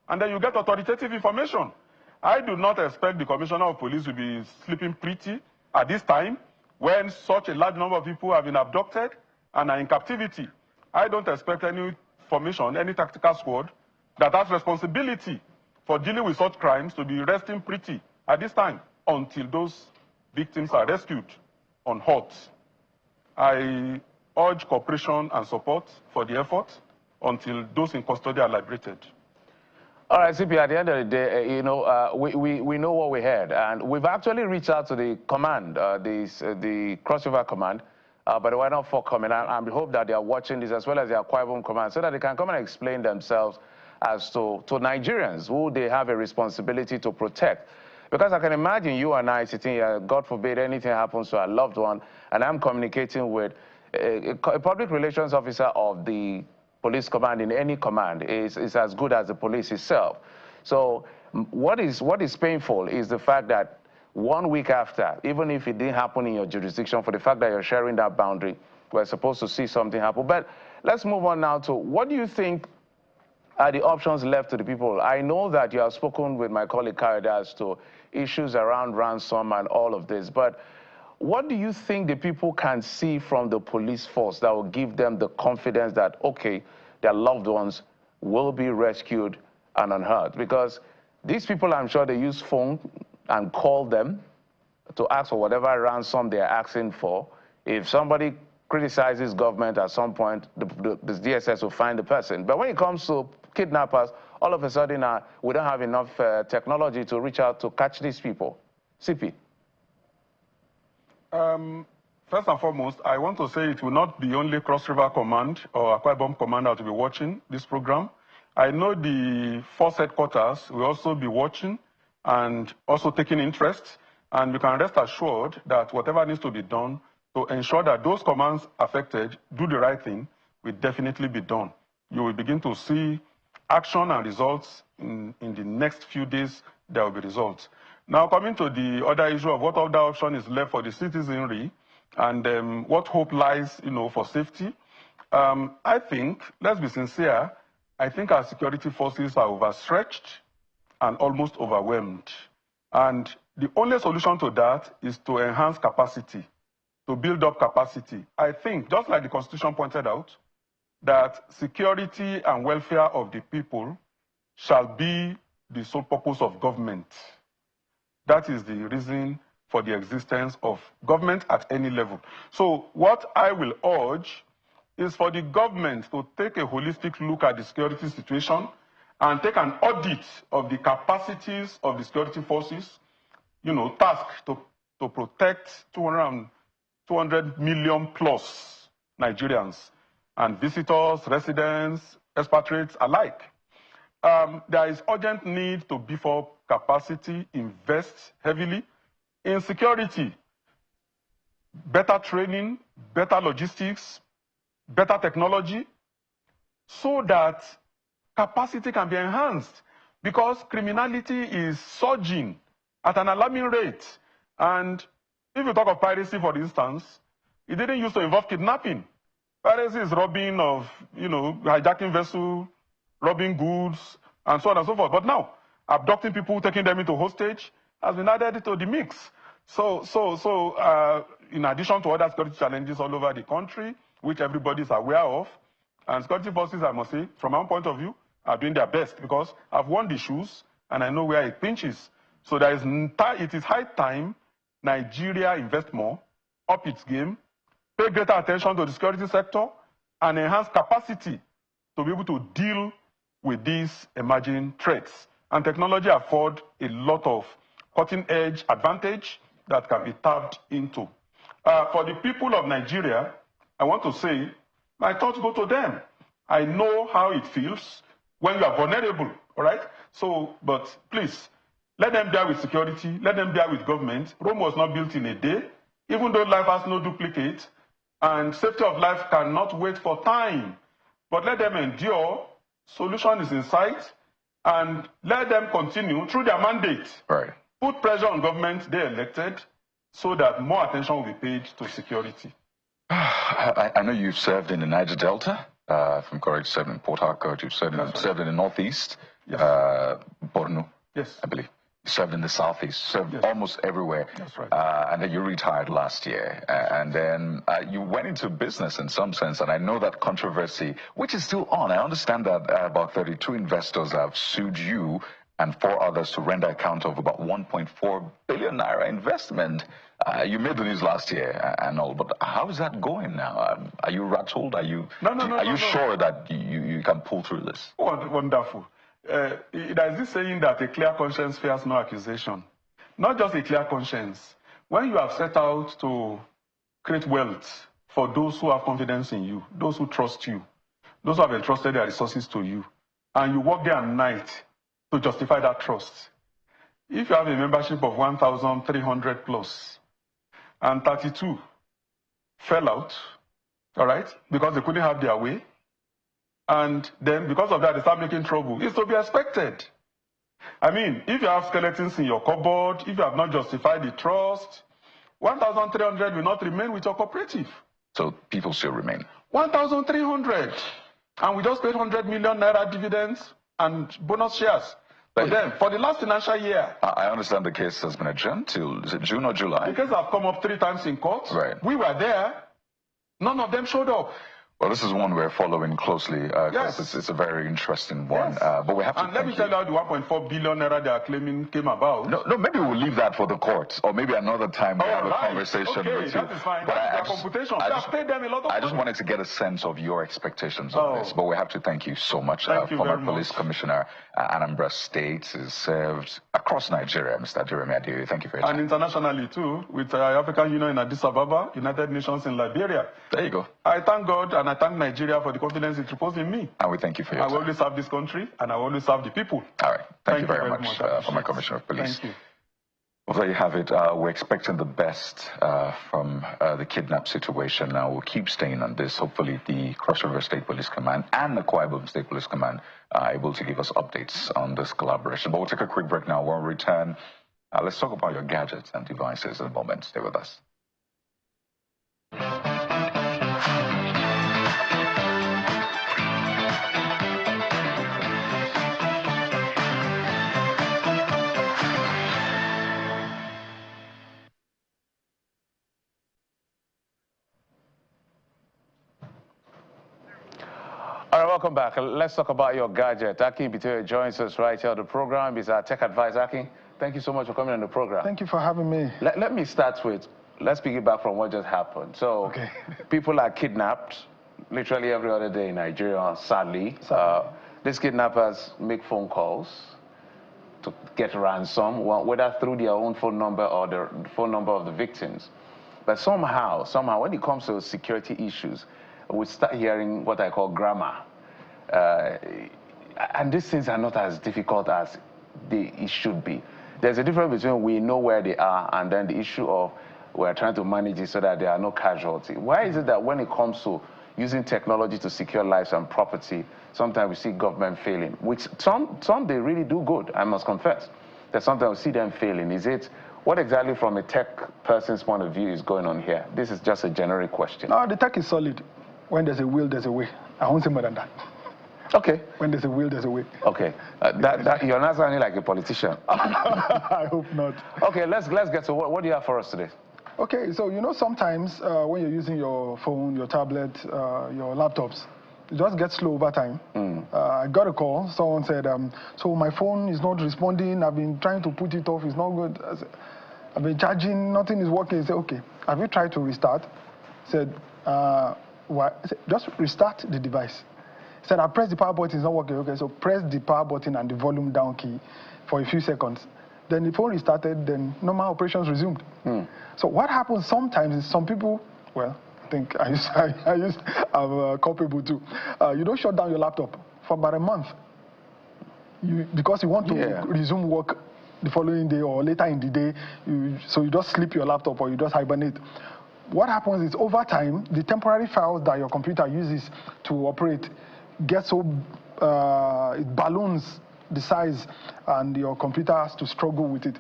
And then you get authoritative information. I do not expect the Commissioner of Police to be sleeping pretty at this time when such a large number of people have been abducted and are in captivity. I don't expect any formation, any tactical squad that has responsibility for dealing with such crimes to be resting pretty at this time until those victims are rescued unhurt. I urge cooperation and support for the effort until those in custody are liberated. All right, CP, at the end of the day, we know what we had, and we've actually reached out to the command, the Cross River Command, but they were not forthcoming, and we hope that they are watching this as well as the Akwa Ibom Command so that they can come and explain themselves as to Nigerians who they have a responsibility to protect. Because I can imagine you and I sitting here, God forbid anything happens to our loved one, and I'm communicating with a public relations officer of the police command in any command is as good as the police itself. So what is painful is the fact that 1 week after, even if it didn't happen in your jurisdiction, for the fact that you're sharing that boundary, we're supposed to see something happen. But let's move on now to what do you think are the options left to the people? I know that you have spoken with my colleague Kayode as to issues around ransom and all of this, but what do you think the people can see from the police force that will give them the confidence that, okay, their loved ones will be rescued and unhurt? Because these people, I'm sure they use phone and call them to ask for whatever ransom they're asking for. If somebody criticizes government at some point, the DSS will find the person. But when it comes to kidnappers, all of a sudden we don't have enough technology to reach out to catch these people. CP. First and foremost, I want to say it will not be only Cross River Command or Akwa Ibom Command that will be watching this program. I know the force headquarters will also be watching and also taking interest, and you can rest assured that whatever needs to be done to ensure that those commands affected do the right thing will definitely be done. You will begin to see action and results in the next few days. There will be results. Now, coming to the other issue of what other option is left for the citizenry and what hope lies, for safety, I think, let's be sincere, I think our security forces are overstretched and almost overwhelmed. And the only solution to that is to enhance capacity, to build up capacity. I think, just like the Constitution pointed out, that security and welfare of the people shall be the sole purpose of government. That is the reason for the existence of government at any level. So what I will urge is for the government to take a holistic look at the security situation and take an audit of the capacities of the security forces, tasked to protect 200 million plus Nigerians and visitors, residents, expatriates alike. There is urgent need to beef up capacity, invest heavily in security, better training, better logistics, better technology, so that capacity can be enhanced, because criminality is surging at an alarming rate. And if you talk of piracy, for instance, it didn't used to involve kidnapping. Piracy is robbing of, hijacking vessel, robbing goods, and so on and so forth. But now, abducting people, taking them into hostage, has been added to the mix. So, in addition to other security challenges all over the country, which everybody is aware of, and security forces, I must say, from my own point of view, are doing their best, because I've won the shoes and I know where it pinches. So it is high time Nigeria invest more, up its game, pay greater attention to the security sector, and enhance capacity to be able to deal with these emerging threats. And technology affords a lot of cutting-edge advantage that can be tapped into. For the people of Nigeria, I want to say, my thoughts go to them. I know how it feels when you are vulnerable, all right? So, but please, let them bear with security, let them bear with government. Rome was not built in a day, even though life has no duplicate, and safety of life cannot wait for time. But let them endure, solution is in sight, and let them continue through their mandate. Right. Put pressure on government they elected so that more attention will be paid to security. I know you've served in the Niger Delta, from correct, served in Port Harcourt, you've served in the Northeast, yes. Borno, yes. I believe. You served in the Southeast, served yes. almost everywhere. That's right. And then you retired last year. And then you went into business in some sense, and I know that controversy, which is still on. I understand that about 32 investors have sued you and 4 others to render account of about 1.4 billion naira investment. You made the news last year and all, but how is that going now? Are you rattled? Are you sure that you can pull through this? Wonderful. There's this saying that a clear conscience fears no accusation. Not just a clear conscience. When you have set out to create wealth for those who have confidence in you, those who trust you, those who have entrusted their resources to you, and you work day and night to justify that trust. If you have a membership of 1,300 plus, and 32 fell out, all right, because they couldn't have their way, and then because of that they start making trouble, it's to be expected. I mean, if you have skeletons in your cupboard, if you have not justified the trust, 1,300 will not remain with your cooperative. So people still remain. 1,300. And we just paid 100 million naira dividends and bonus shares to them for the last financial year. I understand the case has been adjourned till, is it June or July? The case has come up 3 times in court. Right. We were there. None of them showed up. Well, this is one we're following closely. Yes. It's a very interesting one. Yes. But we have to. And let me tell you how the 1.4 billion naira they are claiming came about. No, maybe we'll leave that for the court, or maybe another time we'll have a conversation okay, with you. That is fine. But That's their computation. I just paid them a lot of I just money. wanted to get a sense of your expectations of this. But we have to thank you so much. Former Police Commissioner Anambra State is served across Nigeria, Mr. Jeremy Adeoye. Thank you for your time. And internationally too, with African Union in Addis Ababa, United Nations in Liberia. There you go. I thank God and I thank Nigeria for the confidence it reposed in me. And we thank you for your time. I will always serve this country and I will always serve the people. All right. Thank you very much, former Commissioner of Police. Thank you. Well, there you have it. We're expecting the best from the kidnap situation. Now, we'll keep staying on this. Hopefully, the Cross River State Police Command and the Akwa Ibom State Police Command are able to give us updates on this collaboration. But we'll take a quick break now. When we return, let's talk about your gadgets and devices in a moment. Stay with us. All right, welcome back. Let's talk about your gadget. Aki Bitoye joins us right here on the program. He's our tech advisor. Aki, thank you so much for coming on the program. Thank you for having me. Let me start with, let's piggyback from what just happened. So people are kidnapped literally every other day in Nigeria, sadly. These kidnappers make phone calls to get ransom, whether through their own phone number or the phone number of the victims. But somehow, when it comes to security issues, we start hearing what I call grammar. And these things are not as difficult as it should be. There's a difference between we know where they are and then the issue of we're trying to manage it so that there are no casualties. Why is it that when it comes to using technology to secure lives and property, sometimes we see government failing, which some they really do good, I must confess. That sometimes we see them failing. Is it, what exactly from a tech person's point of view is going on here? This is just a generic question. No, the tech is solid. When there's a will, there's a way. I won't say more than that. Okay. When there's a will, there's a way. Okay. You're not sounding like a politician. I hope not. Okay, let's get to what do you have for us today? Okay, so you know sometimes when you're using your phone, your tablet, your laptops, it just gets slow over time. I got a call. Someone said, so my phone is not responding. I've been trying to put it off. It's not good. I've been charging. Nothing is working. I said, okay, have you tried to restart? Said, what? I said, just restart the device. He said, I pressed the power button, it's not working. Okay, so press the power button and the volume down key for a few seconds. Then the phone restarted, then normal operations resumed. So what happens sometimes is some people, well, I think I'm culpable too. You don't shut down your laptop for about a month. Because you want to resume work the following day or later in the day, so you just sleep your laptop or you just hibernate. What happens is over time, the temporary files that your computer uses to operate get so, it balloons the size and your computer has to struggle with it.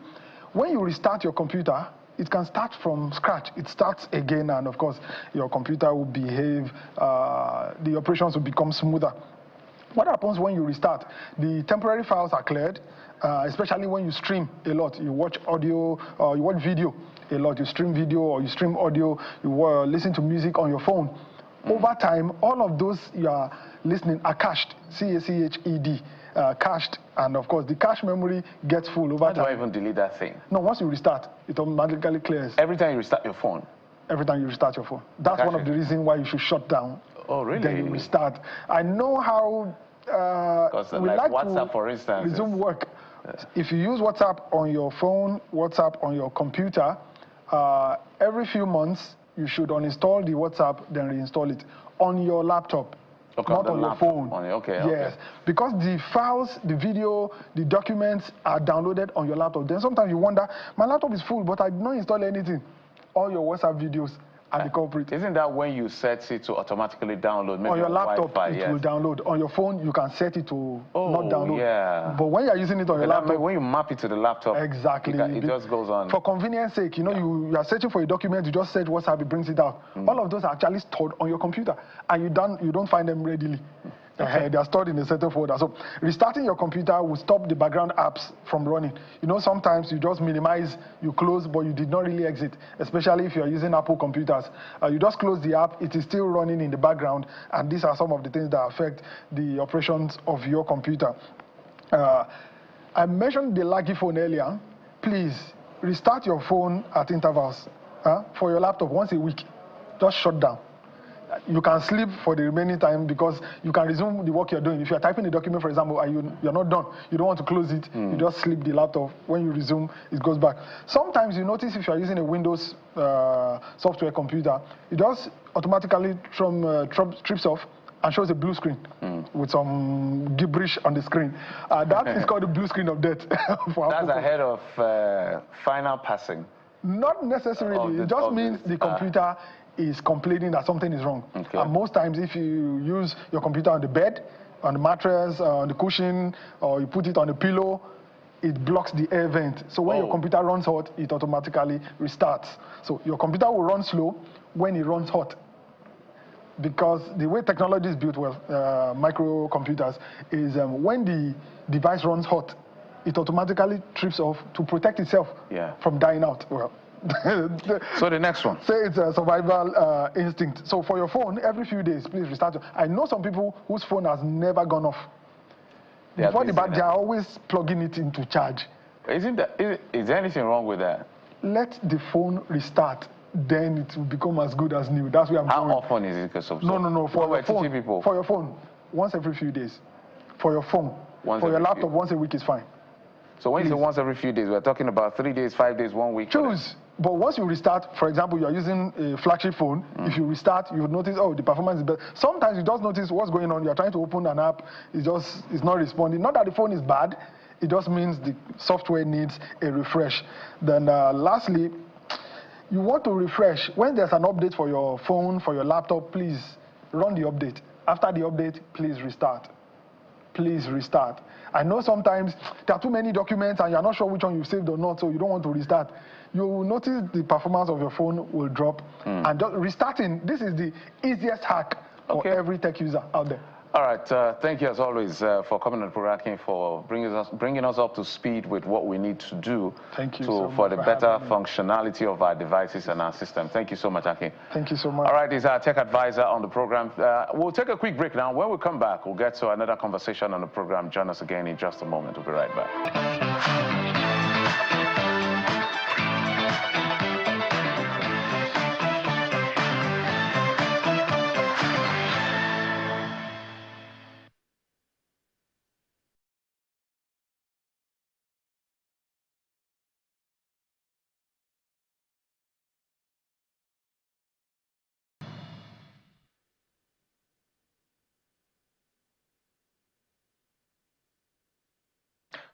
When you restart your computer, it can start from scratch. It starts again, and of course, your computer will behave, the operations will become smoother. What happens when you restart? The temporary files are cleared, especially when you stream a lot. You watch audio, you watch video a lot. You stream video or you stream audio, you listen to music on your phone. Over time, all of those you are listening are cached, C-A-C-H-E-D, cached, and of course, the cache memory gets full over time. How do I even delete that thing? No, once you restart, it automatically clears. Every time you restart your phone? Every time you restart your phone. That's one of the reasons why you should shut down. Oh, really? Then you restart. I know how we like WhatsApp, to for instance, resume work. If you use WhatsApp on your phone, WhatsApp on your computer, every few months, you should uninstall the WhatsApp, then reinstall it on your laptop. Okay, not on your phone. Yes, because the files, the video, the documents are downloaded on your laptop. Then sometimes you wonder, my laptop is full, but I did not install anything. All your WhatsApp videos are the culprit. Isn't that when you set it to automatically download? Maybe on your laptop, Wi-Fi, it will download. On your phone, you can set it to not download. Yeah. But when you're using it on your laptop, when you map it to the laptop, exactly, it just goes on. For convenience sake, you are searching for a document, you just search WhatsApp, it brings it out. All of those are actually stored on your computer, and you don't find them readily. Okay. They are stored in a certain folder. So restarting your computer will stop the background apps from running. Sometimes you just minimize, you close, but you did not really exit, especially if you are using Apple computers. You just close the app, it is still running in the background, and these are some of the things that affect the operations of your computer. I mentioned the laggy phone earlier. Please restart your phone at intervals. For your laptop, once a week, just shut down. You can sleep for the remaining time because you can resume the work you're doing. If you're typing a document, for example, and you're not done, you don't want to close it, you just sleep the laptop. When you resume, it goes back. Sometimes you notice if you're using a Windows software computer, it just automatically trips off and shows a blue screen with some gibberish on the screen. That is called the blue screen of death. That's ahead of final passing. Not necessarily. It just means the computer is complaining that something is wrong. Okay. And most times, if you use your computer on the bed, on the mattress, on the cushion, or you put it on a pillow, it blocks the air vent. So when your computer runs hot, it automatically restarts. So your computer will run slow when it runs hot. Because the way technology is built, microcomputers, is when the device runs hot, it automatically trips off to protect itself from dying out. So the next one. Say it's a survival instinct. So for your phone, every few days, please restart it. I know some people whose phone has never gone off. Before they are always plugging it into charge. Is there anything wrong with that? Let the phone restart. Then it will become as good as new. That's where I'm going. How often is it? No. For your phone. People? For your phone, once every few days. For your phone. For your laptop, once a week is fine. So when you say once every few days, we're talking about 3 days, 5 days, 1 week? Choose. But once you restart, for example, you are using a flagship phone. If you restart, you would notice, the performance is better. Sometimes you just notice what's going on. You're trying to open an app, it's not responding. Not that the phone is bad, it just means the software needs a refresh. Then lastly, you want to refresh. When there's an update for your phone, for your laptop, please run the update. After the update, please restart. Please restart. I know sometimes there are too many documents and you're not sure which one you've saved or not, so you don't want to restart. You will notice the performance of your phone will drop. And just restarting, this is the easiest hack for every tech user out there. All right, thank you as always for coming on the program, for bringing us up to speed with what we need to do for the better functionality of our devices and our system. Thank you so much, Akin. Thank you so much. All right, he's our tech advisor on the program. We'll take a quick break now. When we come back, we'll get to another conversation on the program. Join us again in just a moment. We'll be right back.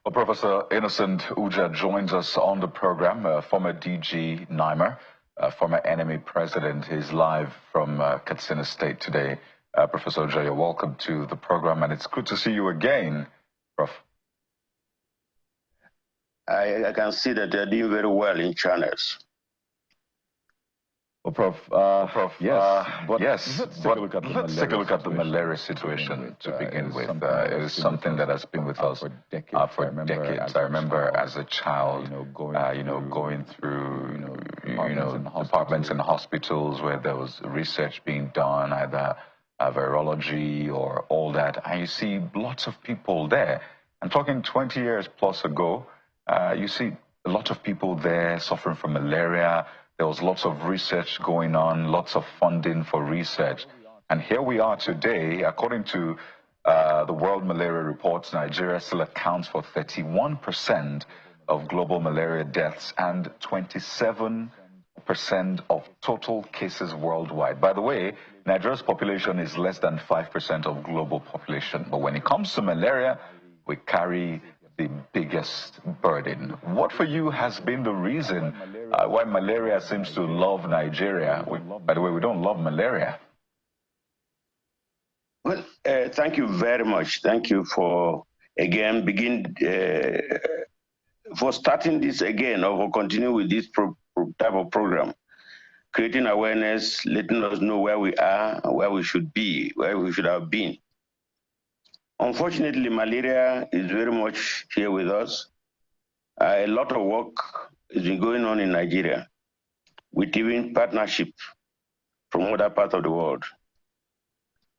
Well, Professor Innocent Uja joins us on the program, former DG NIMER, former enemy president. He's live from Katsina State today. Professor Uja, you're welcome to the program, and it's good to see you again, Prof. I can see that they're doing very well in channels. Well, Prof, yes, let's take a look at the malaria situation to begin with. It is something that has been with us for decades. I remember as a child, going through, departments and hospitals where there was research being done, either virology or all that, and you see lots of people there. I'm talking 20 years plus ago, you see a lot of people there suffering from malaria. There was lots of research going on, lots of funding for research. And here we are today. According to the World Malaria Reports, Nigeria still accounts for 31% of global malaria deaths and 27% of total cases worldwide. By the way, Nigeria's population is less than 5% of global population. But when it comes to malaria, we carry the biggest burden. What for you has been the reason why malaria seems to love Nigeria? By the way, we don't love malaria. Well, thank you very much. Thank you for, again, for starting this again, or for continuing with this type of program, creating awareness, letting us know where we are, where we should be, where we should have been. Unfortunately, malaria is very much here with us. A lot of work has been going on in Nigeria with even partnership from other parts of the world.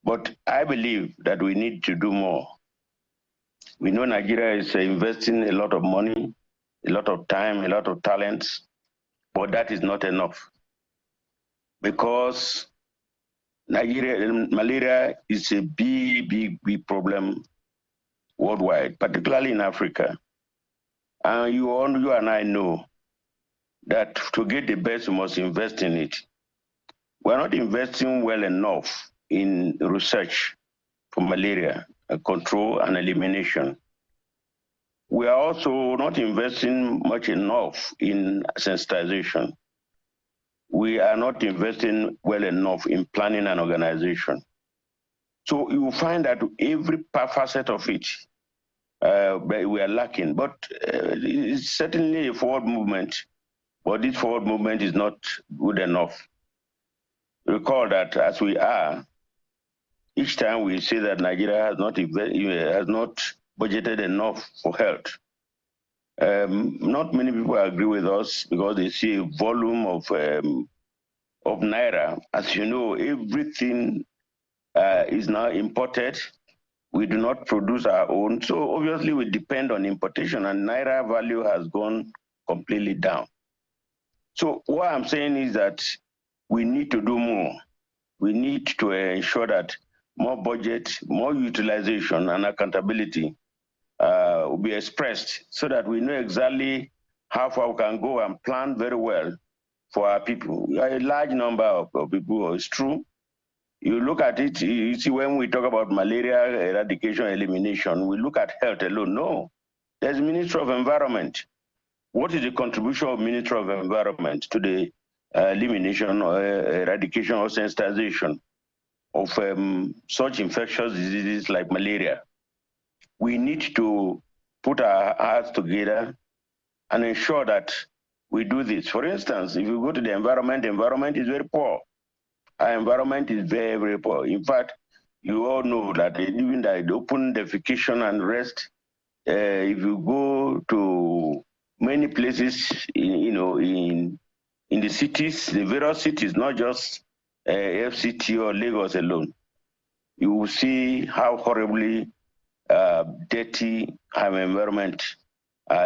But I believe that we need to do more. We know Nigeria is investing a lot of money, a lot of time, a lot of talents, but that is not enough. Because malaria is a big problem worldwide, particularly in Africa. And you and I know that to get the best, we must invest in it. We're not investing well enough in research for malaria, control and elimination. We are also not investing much enough in sensitization. We are not investing well enough in planning and organization. So you will find that every facet of it, we are lacking. But it's certainly a forward movement, but this forward movement is not good enough. Recall that as we are, each time we say that Nigeria has not budgeted enough for health. Not many people agree with us because they see a volume of naira. As you know, everything is now imported. We do not produce our own, so obviously we depend on importation, and naira value has gone completely down. So what I'm saying is that we need to do more. We need to ensure that more budget, more utilization and accountability will be expressed so that we know exactly how far we can go and plan very well for our people. We are a large number of people, it's true. You look at it, you see when we talk about malaria, eradication, elimination, we look at health alone. No, there's Ministry of Environment. What is the contribution of Ministry of Environment to the elimination or eradication or sensitization of such infectious diseases like malaria? We need to put our hearts together and ensure that we do this. For instance, if you go to the environment is very poor. Our environment is very, very poor. In fact, you all know that even the open defecation and rest, if you go to many places, in the cities, the various cities, not just FCT or Lagos alone, you will see how horribly dirty our environment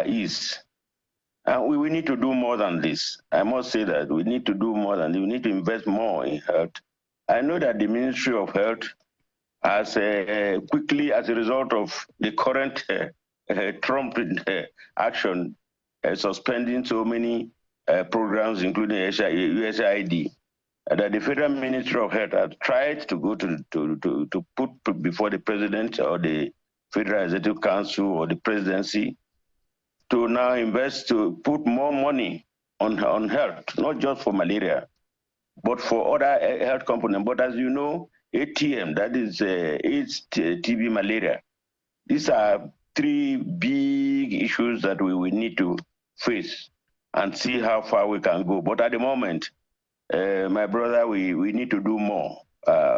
is. And we need to do more than this. I must say that we need to do more than this. We need to invest more in health. I know that the Ministry of Health has quickly, as a result of the current Trump action, suspending so many programs, including USAID, that the Federal Ministry of Health has tried to go to put before the President or the Federal Executive Council or the Presidency to now invest, to put more money on health, not just for malaria, but for other health components. But as you know, ATM, that is AIDS, TB, malaria. These are three big issues that we will need to face and see how far we can go. But at the moment, my brother, we need to do more.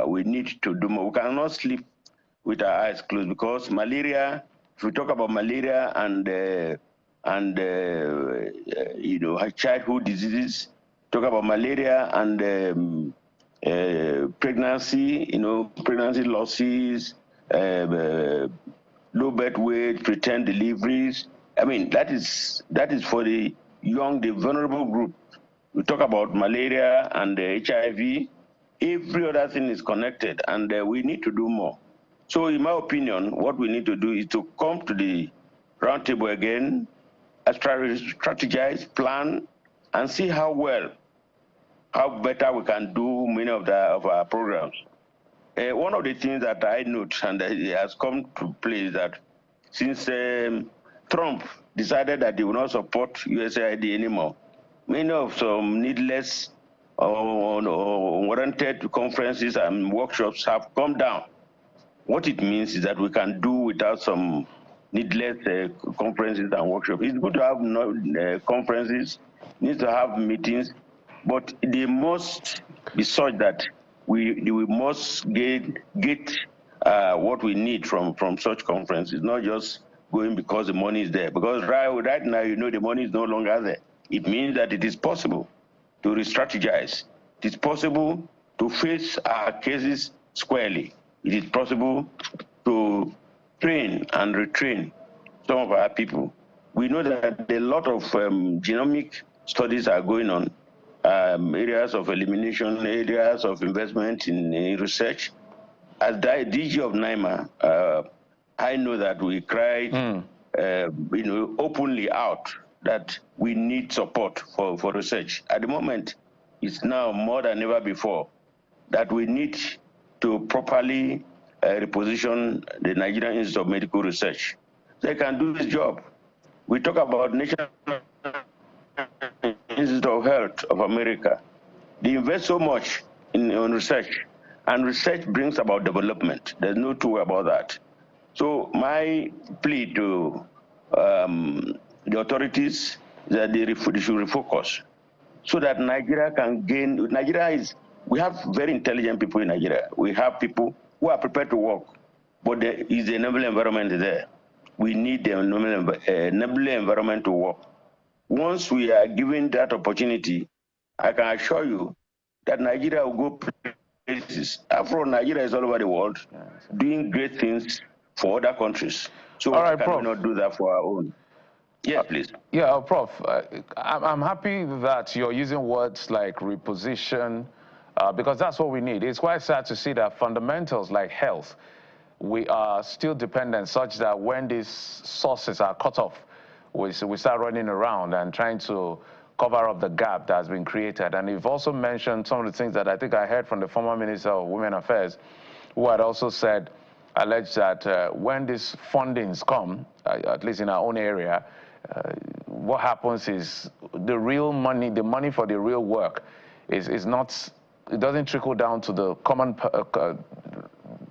We need to do more. We cannot sleep with our eyes closed, because malaria, if we talk about malaria and you know, childhood diseases, talk about malaria and pregnancy, you know, pregnancy losses, low birth weight, preterm deliveries. I mean, that is for the young, the vulnerable group. We talk about malaria and HIV. Every other thing is connected, and we need to do more. So in my opinion, what we need to do is to come to the round table again, strategize, plan, and see how better we can do many of our programs. One of the things that I note, and it has come to play, is that since Trump decided that he will not support USAID anymore, many of some needless or unwarranted conferences and workshops have come down. What it means is that we can do without some needless conferences and workshops. It's good to have conferences, need to have meetings, but they must be such that we must get what we need from such conferences, not just going because the money is there. Because right now, you know, the money is no longer there. It means that it is possible to re-strategize. It is possible to face our cases squarely. It is possible to train and retrain some of our people. We know that a lot of genomic studies are going on, areas of elimination, areas of investment in research. As the DG of NIMA, I know that we cried you know, openly out that we need support for research. At the moment, it's now more than ever before that we need to properly reposition the Nigerian Institute of Medical Research. They can do this job. We talk about National Institute of Health of America. They invest so much in research, and research brings about development. There's no two way about that. So my plea to the authorities is that they should refocus so that Nigeria can gain. We have very intelligent people in Nigeria. We have people who are prepared to work, but there is a enabling environment there. We need the enabling environment to work. Once we are given that opportunity, I can assure you that Nigeria will go places. After all, Nigeria is all over the world, doing great things for other countries. So why can we not do that for our own? Yes, please. Yeah, Prof, I'm happy that you're using words like reposition, because that's what we need. It's quite sad to see that fundamentals like health, we are still dependent such that when these sources are cut off, we start running around and trying to cover up the gap that has been created. And you've also mentioned some of the things that I think I heard from the former Minister of Women Affairs, who had also alleged that when these fundings come, at least in our own area, what happens is the real money, the money for the real work is not, it doesn't trickle down to the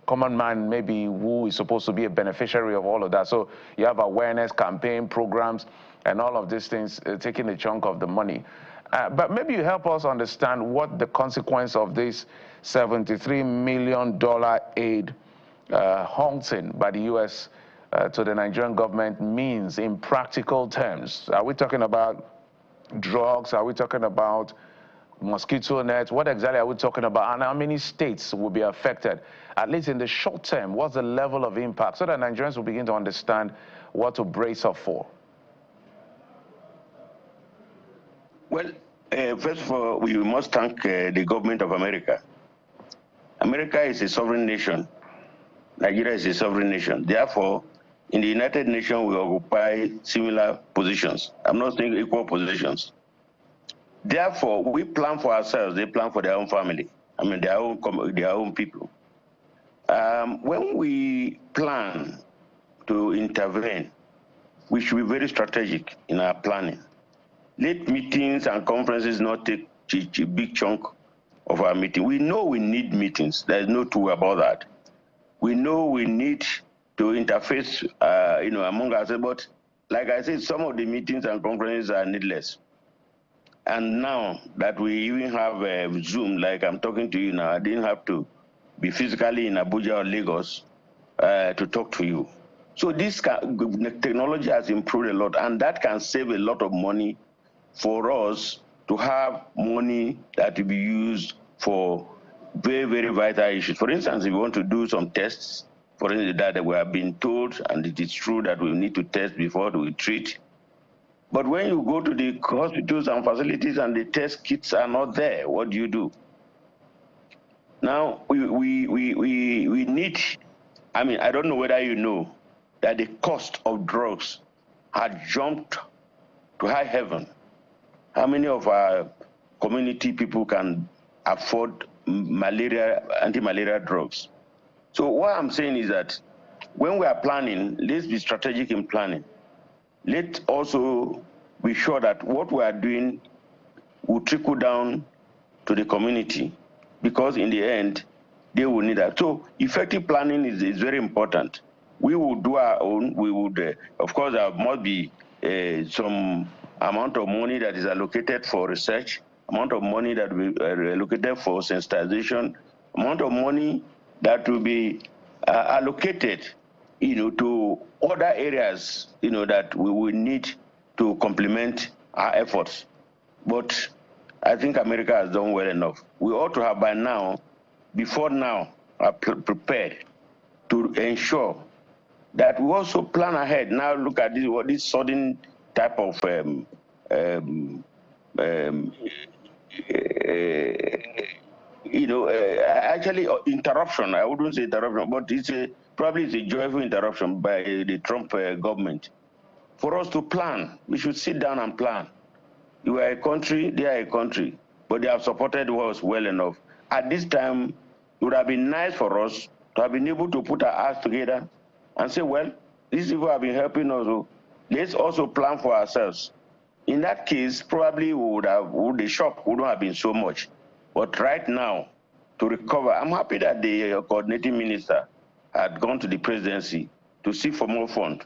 common man, maybe, who is supposed to be a beneficiary of all of that. So you have awareness campaign programs and all of these things taking a chunk of the money. But maybe you help us understand what the consequence of this $73 million aid halting by the U.S. To the Nigerian government means in practical terms. Are we talking about drugs? Are we talking about mosquito nets? What exactly are we talking about? And how many states will be affected? At least in the short term, what's the level of impact so that Nigerians will begin to understand what to brace up for? Well, first of all, we must thank the government of America. America is a sovereign nation. Nigeria is a sovereign nation. Therefore, in the United Nations, we occupy similar positions. I'm not saying equal positions. Therefore, we plan for ourselves. They plan for their own family. I mean, their own people. When we plan to intervene, we should be very strategic in our planning. Let meetings and conferences not take a big chunk of our meeting. We know we need meetings. There's no two about that. We know we need to interface, among ourselves. But like I said, some of the meetings and conferences are needless. And now that we even have Zoom, like I'm talking to you now, I didn't have to be physically in Abuja or Lagos to talk to you. So this technology has improved a lot, and that can save a lot of money for us to have money that will be used for very, very vital issues. For instance, if we want to do some tests, for instance, that we have been told, and it is true that we need to test before we treat. But when you go to the hospitals and facilities and the test kits are not there, what do you do? Now, we need, I mean, I don't know whether you know that the cost of drugs had jumped to high heaven. How many of our community people can afford malaria, anti-malaria drugs? So what I'm saying is that when we are planning, let's be strategic in planning. Let's also be sure that what we are doing will trickle down to the community, because in the end, they will need that. So effective planning is very important. We will do our own. We would, of course, there must be some amount of money that is allocated for research, amount of money that will be allocated for sensitization, amount of money that will be allocated, to other areas, that we will need to complement our efforts. But I think America has done well enough. We ought to have by now, before now, prepared to ensure that we also plan ahead. Now look at this sudden type of actually interruption. I wouldn't say interruption, but probably it's a joyful interruption by the Trump government. For us to plan, we should sit down and plan. You are a country, they are a country, but they have supported us well enough. At this time, it would have been nice for us to have been able to put our hearts together and say, well, these people have been helping us. Let's also plan for ourselves. In that case, probably the shock wouldn't have been so much. But right now, to recover, I'm happy that the coordinating minister had gone to the presidency to seek for more funds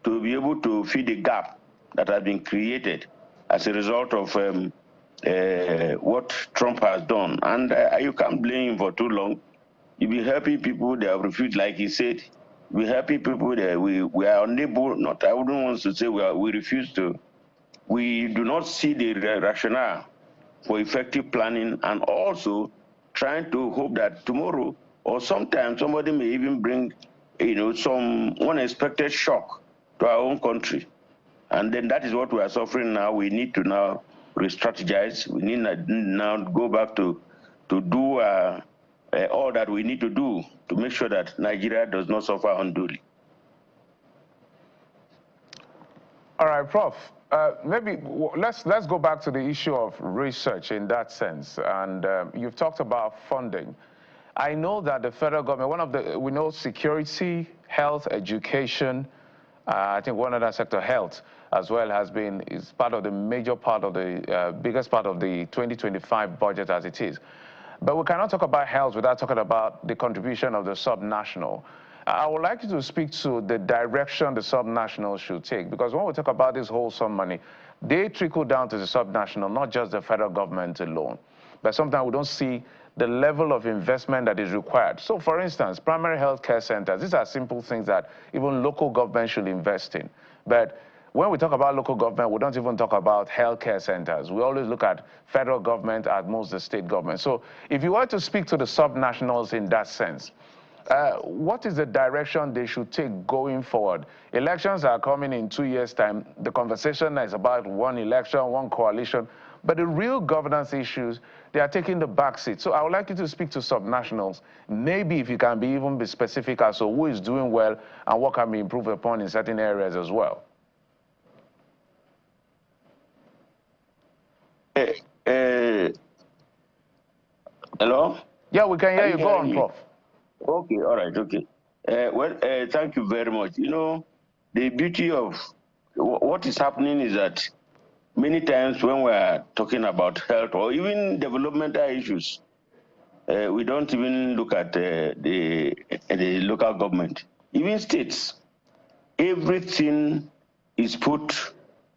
to be able to fill the gap that has been created as a result of what Trump has done. And you can't blame him for too long. You've been helping people, they have refused, like he said. We're helping people that we are unable, I wouldn't want to say we refuse to. We do not see the rationale for effective planning, and also trying to hope that tomorrow or sometime somebody may even bring, some unexpected shock to our own country. And then that is what we are suffering now. We need to now re-strategize. We need now go back to do all that we need to do to make sure that Nigeria does not suffer unduly. All right, Prof. Maybe let's go back to the issue of research in that sense. And you've talked about funding. I know that the federal government, we know security, health, education, I think one other sector, health, as well, is part of the major part of the biggest part of the 2025 budget as it is. But we cannot talk about health without talking about the contribution of the subnational. I would like you to speak to the direction the subnationals should take, because when we talk about this wholesome money, they trickle down to the subnational, not just the federal government alone. But sometimes we don't see the level of investment that is required. So, for instance, primary health care centers, these are simple things that even local government should invest in. But when we talk about local government, we don't even talk about healthcare centers. We always look at federal government, at most the state government. So if you were to speak to the subnationals in that sense, what is the direction they should take going forward? Elections are coming in 2 years' time. The conversation is about one election, one coalition. But the real governance issues, they are taking the back seat. So I would like you to speak to subnationals. Maybe if you can even be specific as to who is doing well and what can be improved upon in certain areas as well. Hello? Yeah, we can hear you. Go on, Prof. Okay, all right, okay. Thank you very much. The beauty of what is happening is that many times when we're talking about health or even developmental issues, we don't even look at the local government, even states. Everything is put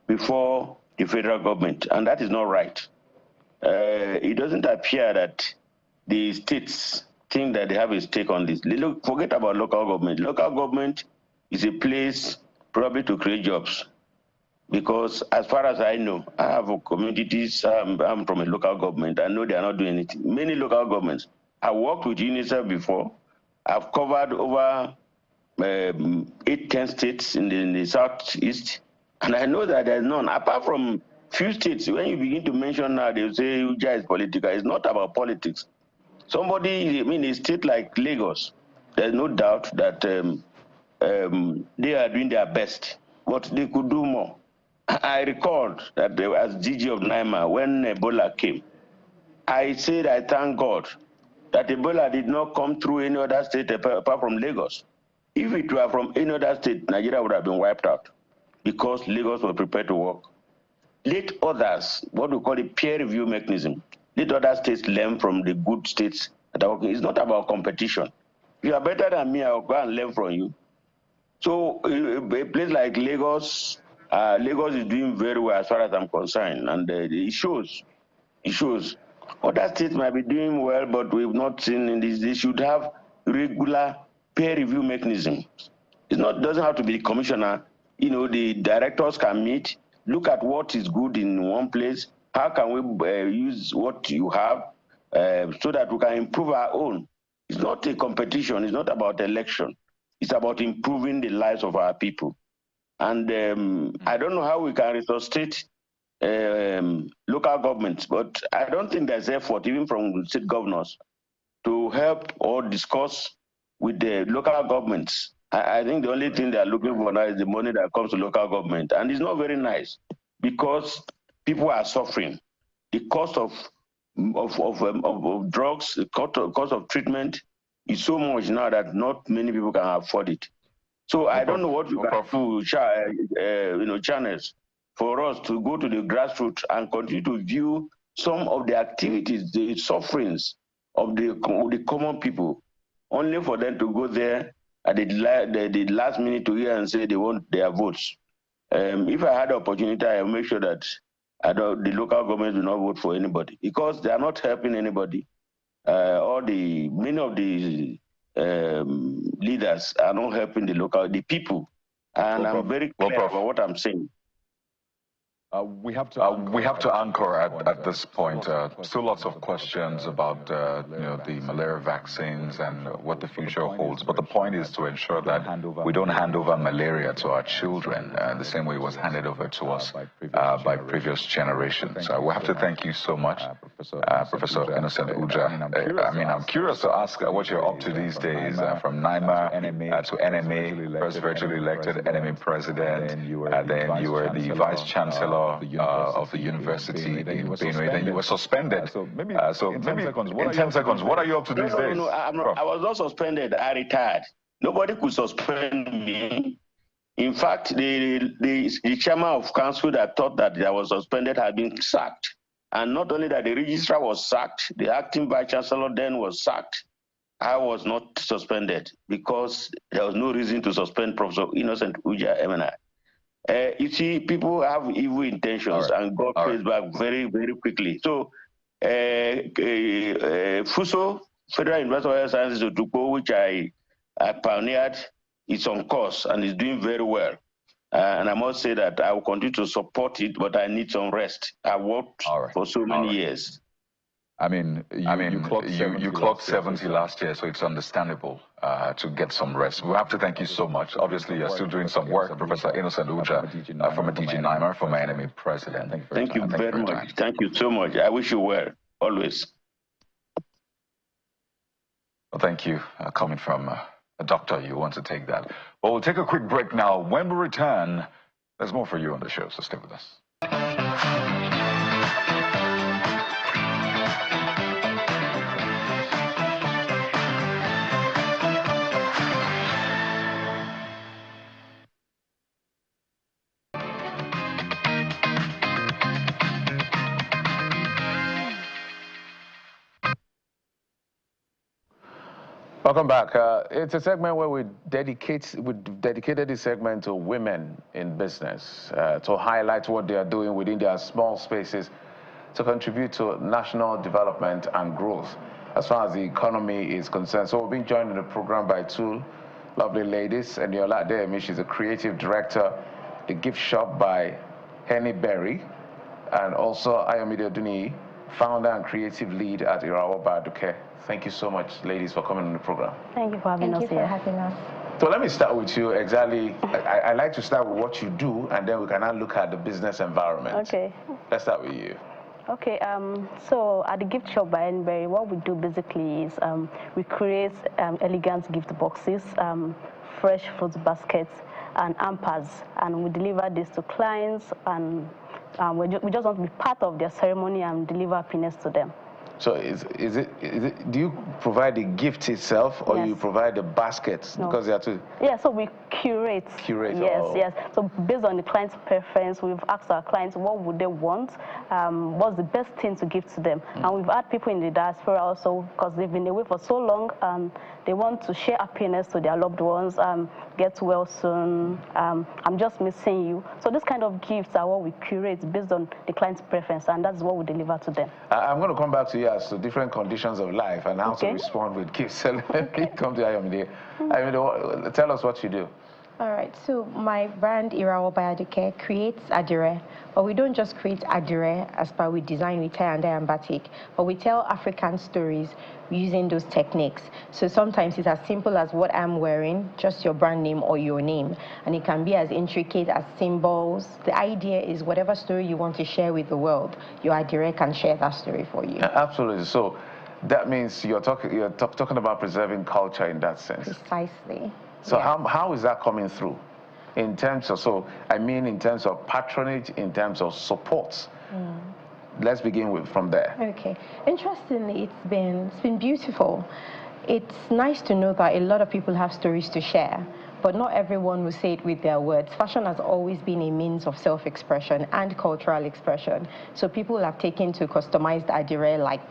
before the federal government, and that is not right. It doesn't appear that the states think that they have a stake on this. Forget about local government. Local government is a place probably to create jobs. Because as far as I know, I have communities, I'm from a local government. I know they are not doing anything. Many local governments. I worked with UNICEF before. I've covered over 8-10 states in the southeast. And I know that there's none. Apart from few states, when you begin to mention now, they'll say Uja is political. It's not about politics. Somebody, I mean, a state like Lagos, there's no doubt that they are doing their best, but they could do more. I recalled that as DG of NIMA, when Ebola came, I said I thank God that Ebola did not come through any other state apart from Lagos. If it were from any other state, Nigeria would have been wiped out because Lagos was prepared to work. Let others, what we call a peer review mechanism, let other states learn from the good states that are working. It's not about competition. If you are better than me, I'll go and learn from you. So a place like Lagos, Lagos is doing very well as far as I'm concerned, and it shows. It shows. Other states might be doing well, but we've not seen in this. They should have regular peer review mechanism. It's not doesn't have to be the commissioner. You know, the directors can meet, look at what is good in one place. How can we use what you have so that we can improve our own? It's not a competition. It's not about election. It's about improving the lives of our people. And I don't know how we can resuscitate local governments, but I don't think there's effort, even from state governors, to help or discuss with the local governments. I think the only thing they're looking for now is the money that comes to local government. And it's not very nice because people are suffering. The cost of drugs, the cost of treatment is so much now that not many people can afford it. So I don't know what you can do, channels for us to go to the grassroots and continue to view some of the activities, the sufferings of the common people, only for them to go there at the last minute to hear and say they want their votes. If I had the opportunity, I will make sure that the local government do not vote for anybody because they are not helping anybody. Many of the leaders are not helping the people. And I'm very clear about what I'm saying. We have to anchor at this point. Still lots of questions about the malaria vaccines and what the future holds. But the point is to ensure that we don't hand over malaria to our children the same way it was handed over to us by previous generations. We have to thank you so much, Professor Innocent Uja. I'm curious to ask what you're up to these days, from NIMA to NMA, first virtually elected NMA president, then you were the vice chancellor of the university in Benue, then you were suspended. So maybe in 10 seconds, what are you up to these days? No, I was not suspended. I retired. Nobody could suspend me. In fact, the chairman of council that thought that I was suspended had been sacked. And not only that, the registrar was sacked, the acting vice chancellor then was sacked. I was not suspended because there was no reason to suspend Professor Innocent Uja MNI. You see, people have evil intentions and God pays back very, very quickly. So, FUSO, Federal University of Health Sciences Otukpo, which I pioneered, is on course and is doing very well. And I must say that I will continue to support it, but I need some rest. I worked for so many years. You clocked 70 last year, so it's understandable to get some rest. We have to thank you so much. Obviously, you're still doing some work, Professor Innocent Uja, from a DG NIMA, from an NMA president. Thank you very much. Thank you so much. I wish you well, always. Well, thank you. Coming from a doctor, you want to take that. Well, we'll take a quick break now. When we return, there's more for you on the show, so stay with us. Welcome back. It's a segment where we dedicated this segment to women in business to highlight what they are doing within their small spaces to contribute to national development and growth as far as the economy is concerned. So we've been joined in the program by two lovely ladies, and Yola Adeyemi, she's a creative director, The Gift Shop by Henny Berry, and also Ayomide Duni, founder and creative lead at Irawa. Thank you so much, ladies, for coming on the program. Thank you for having us here. Thank you for having us. So let me start with you. Exactly, I like to start with what you do, and then we can now look at the business environment. Okay. Let's start with you. Okay, so at the Gift Shop by Henny, what we do basically is we create elegant gift boxes, fresh fruit baskets, and hampers, and we deliver this to clients, and we just want to be part of their ceremony and deliver happiness to them. So do you provide the gift itself, or you provide the baskets? No. Because they are two. Yeah, so we curate. Curate. Yes, oh. yes. So based on the client's preference, we've asked our clients what would they want, what's the best thing to give to them. And we've had people in the diaspora also, because they've been away for so long, and they want to share happiness to their loved ones, get well soon, I'm just missing you. So this kind of gifts are what we curate based on the client's preference, and that's what we deliver to them. I'm going to come back to you as to different conditions of life and how to respond with gifts. So let me come to Ayomide. Ayomide, tell us what you do. All right, so my brand, Irawa creates adire, but we don't just create adire as per we design with tie and dye and batik, but we tell African stories using those techniques. So sometimes it's as simple as what I'm wearing, just your brand name or your name, and it can be as intricate as symbols. The idea is whatever story you want to share with the world, your adire can share that story for you. Absolutely. So that means you're talking about preserving culture in that sense. Precisely. So how is that coming through? In terms of, in terms of patronage, in terms of support. Let's begin from there. Okay. Interestingly, it's been beautiful. It's nice to know that a lot of people have stories to share, but not everyone will say it with their words. Fashion has always been a means of self-expression and cultural expression. So people have taken to customized adire like,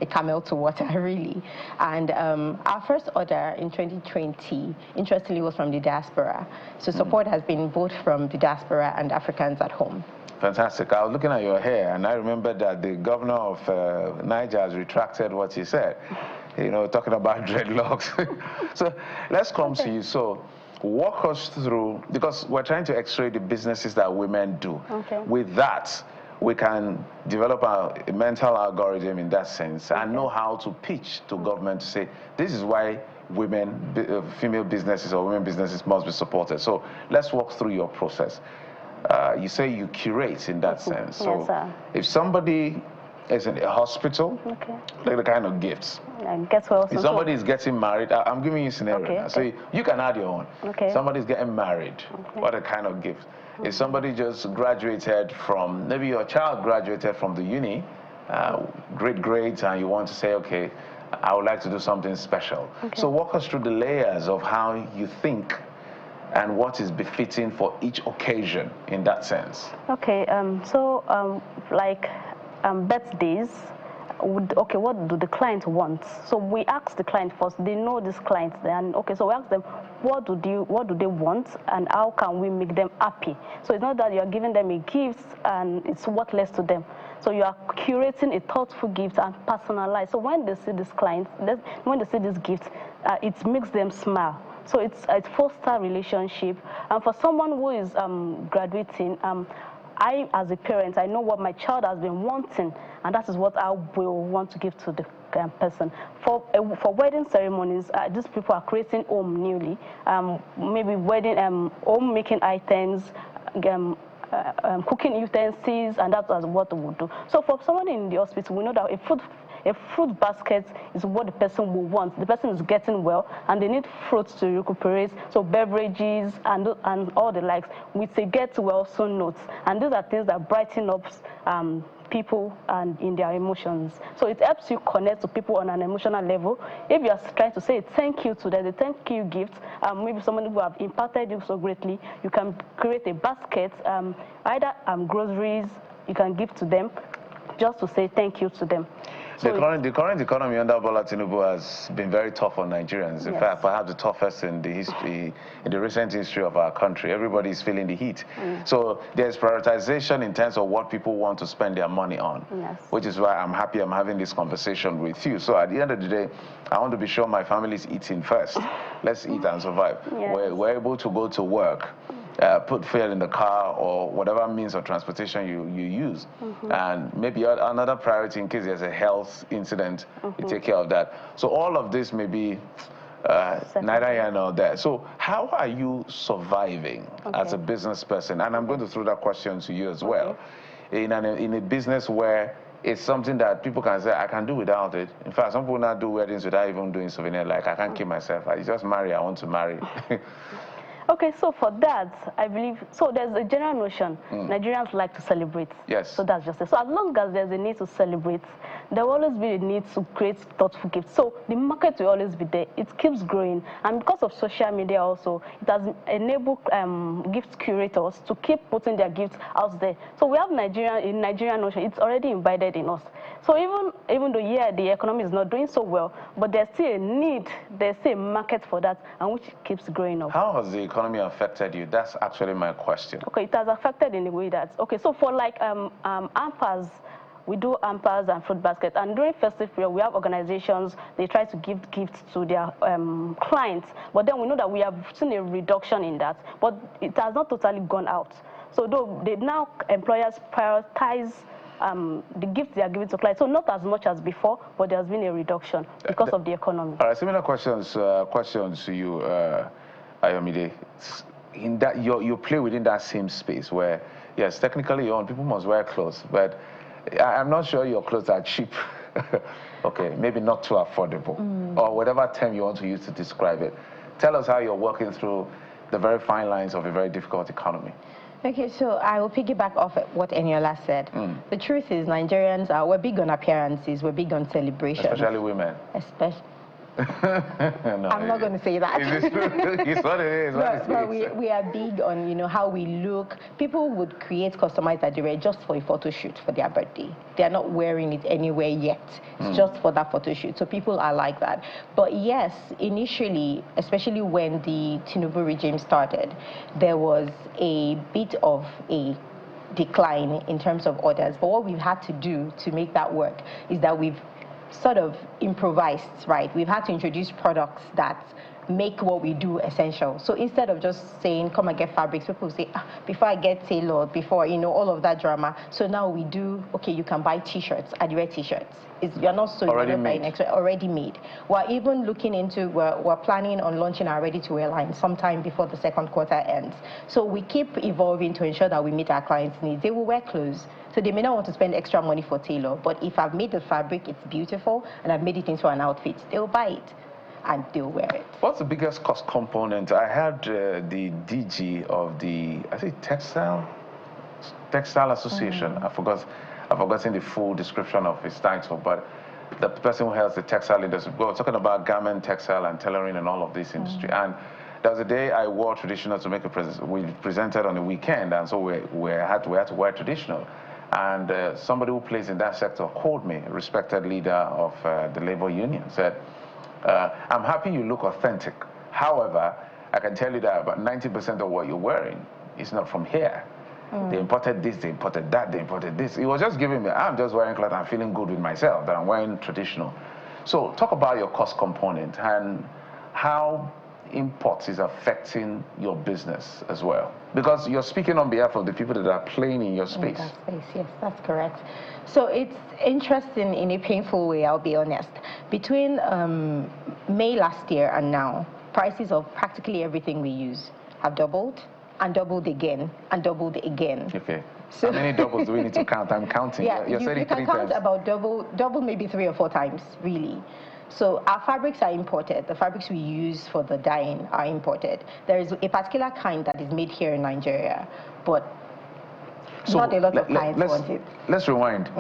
a camel to water, really. And our first order in 2020, interestingly, was from the diaspora. So support has been both from the diaspora and Africans at home. Fantastic. I was looking at your hair, and I remember that the governor of Niger has retracted what he said, talking about dreadlocks. So let's come to you. So walk us through, because we're trying to x-ray the businesses that women do. Okay. With that, we can develop a mental algorithm in that sense and know how to pitch to government to say, this is why female businesses or women businesses must be supported. So let's walk through your process. You say you curate in that sense. So if somebody is in a hospital, like the kind of gifts. If somebody is getting married, I'm giving you a scenario. So you can add your own. Somebody's getting married, what a kind of gift. If somebody just graduated from, maybe your child graduated from the uni, great grades, and you want to say, okay, I would like to do something special. So walk us through the layers of how you think and what is befitting for each occasion in that sense. Okay, birthdays, what do the client want? So we ask the client first. They know this client, and so we ask them, what do they want, and how can we make them happy? So it's not that you are giving them a gift and it's worthless to them. So you are curating a thoughtful gift and personalized. So when they see this client, when they see this gift, it makes them smile. So it's a foster relationship. And for someone who is graduating, I, as a parent, I know what my child has been wanting, and that is what I will want to give to the person. For wedding ceremonies, these people are creating home newly, maybe wedding, home-making items, cooking utensils, and that's what we would do. So for someone in the hospital, we know that a fruit basket is what the person will want. The person is getting well, and they need fruits to recuperate, so beverages and all the likes, with a get well soon notes. And these are things that brighten up people and in their emotions. So it helps you connect to people on an emotional level. If you are trying to say thank you to them, the thank you gift, maybe someone who have impacted you so greatly, you can create a basket, either groceries you can give to them, just to say thank you to them. So the current economy under Bola Tinubu has been very tough on Nigerians. In fact, perhaps the toughest in the recent history of our country. Everybody is feeling the heat. So there's prioritization in terms of what people want to spend their money on, which is why I'm happy I'm having this conversation with you. So at the end of the day, I want to be sure my family is eating first. Let's eat and survive. We're able to go to work, put fuel in the car or whatever means of transportation you use. And maybe another priority in case there's a health incident, you take care of that. So all of this may be neither here nor there. So how are you surviving as a business person? And I'm going to throw that question to you as well. In a business where it's something that people can say, I can do without it. In fact, some people now do weddings without even doing souvenir. Like, I can't keep myself. I just marry, I want to marry. Okay, so for that, I believe, so there's a general notion, Nigerians like to celebrate. Yes. So that's just it. So as long as there's a need to celebrate, there will always be a need to create thoughtful gifts. So the market will always be there. It keeps growing. And because of social media also, it has enabled gift curators to keep putting their gifts out there. So we have Nigerian notion, it's already embedded in us. So even though, the economy is not doing so well, but there's still a need, there's still a market for that, and which keeps growing up. How has the economy affected you? That's actually my question. Okay, it has affected in a way that, okay, so for like hampers, we do hampers and fruit baskets, and during festive period, we have organizations, they try to give gifts to their clients, but then we know that we have seen a reduction in that, but it has not totally gone out. So though now employers prioritize the gifts they are giving to clients. So not as much as before, but there has been a reduction because of the economy. All right, similar questions to you, Ayomide. In that you play within that same space where, yes, technically people must wear clothes, but I'm not sure your clothes are cheap. Okay, maybe not too affordable, or whatever term you want to use to describe it. Tell us how you're working through the very fine lines of a very difficult economy. Okay, so I will piggyback off what Eniola said. The truth is, Nigerians we're big on appearances, we're big on celebrations. Especially women. Especially. No, I'm not going to say that. It's what it is. But we are big on, how we look. People would create customized attire just for a photo shoot for their birthday. They are not wearing it anywhere yet. It's just for that photo shoot. So people are like that. But yes, initially, especially when the Tinubu regime started, there was a bit of a decline in terms of orders. But what we've had to do to make that work is that we've sort of improvised, right? We've had to introduce products that make what we do essential. So instead of just saying, come and get fabrics, people say, before I get tailored, before, all of that drama. So now we do, okay, you can buy T-shirts, Adire T-shirts. You're not so already made. Already made. We're even looking into, we're planning on launching our ready-to-wear line sometime before the second quarter ends. So we keep evolving to ensure that we meet our clients' needs. They will wear clothes. So they may not want to spend extra money for tailor, but if I've made the fabric, it's beautiful, and I've made it into an outfit, they'll buy it and they'll wear it. What's the biggest cost component? I heard the DG of the, I think, Textile Association. I've forgotten the full description of his title, but the person who has the textile industry. We were talking about garment, textile, and tailoring and all of this industry. And there was a day I wore traditional to make a presentation. We presented on the weekend, and so we had to wear traditional. And somebody who plays in that sector called me, a respected leader of the labor union, said, I'm happy you look authentic. However, I can tell you that about 90% of what you're wearing is not from here. They imported this, they imported that, they imported this. He was just giving me, I'm just wearing clothes, I'm feeling good with myself, that I'm wearing traditional. So talk about your cost component and how imports is affecting your business as well. Because you're speaking on behalf of the people that are playing in your space. In that space, yes, that's correct. So it's interesting in a painful way, I'll be honest. Between May last year and now, prices of practically everything we use have doubled and doubled again and doubled again. Okay. So how many doubles do we need to count? I'm counting. Yeah, you can count about double maybe 3 or 4 times, really. So our fabrics are imported. The fabrics we use for the dyeing are imported. There is a particular kind that is made here in Nigeria, but not a lot of clients want it. Let's rewind.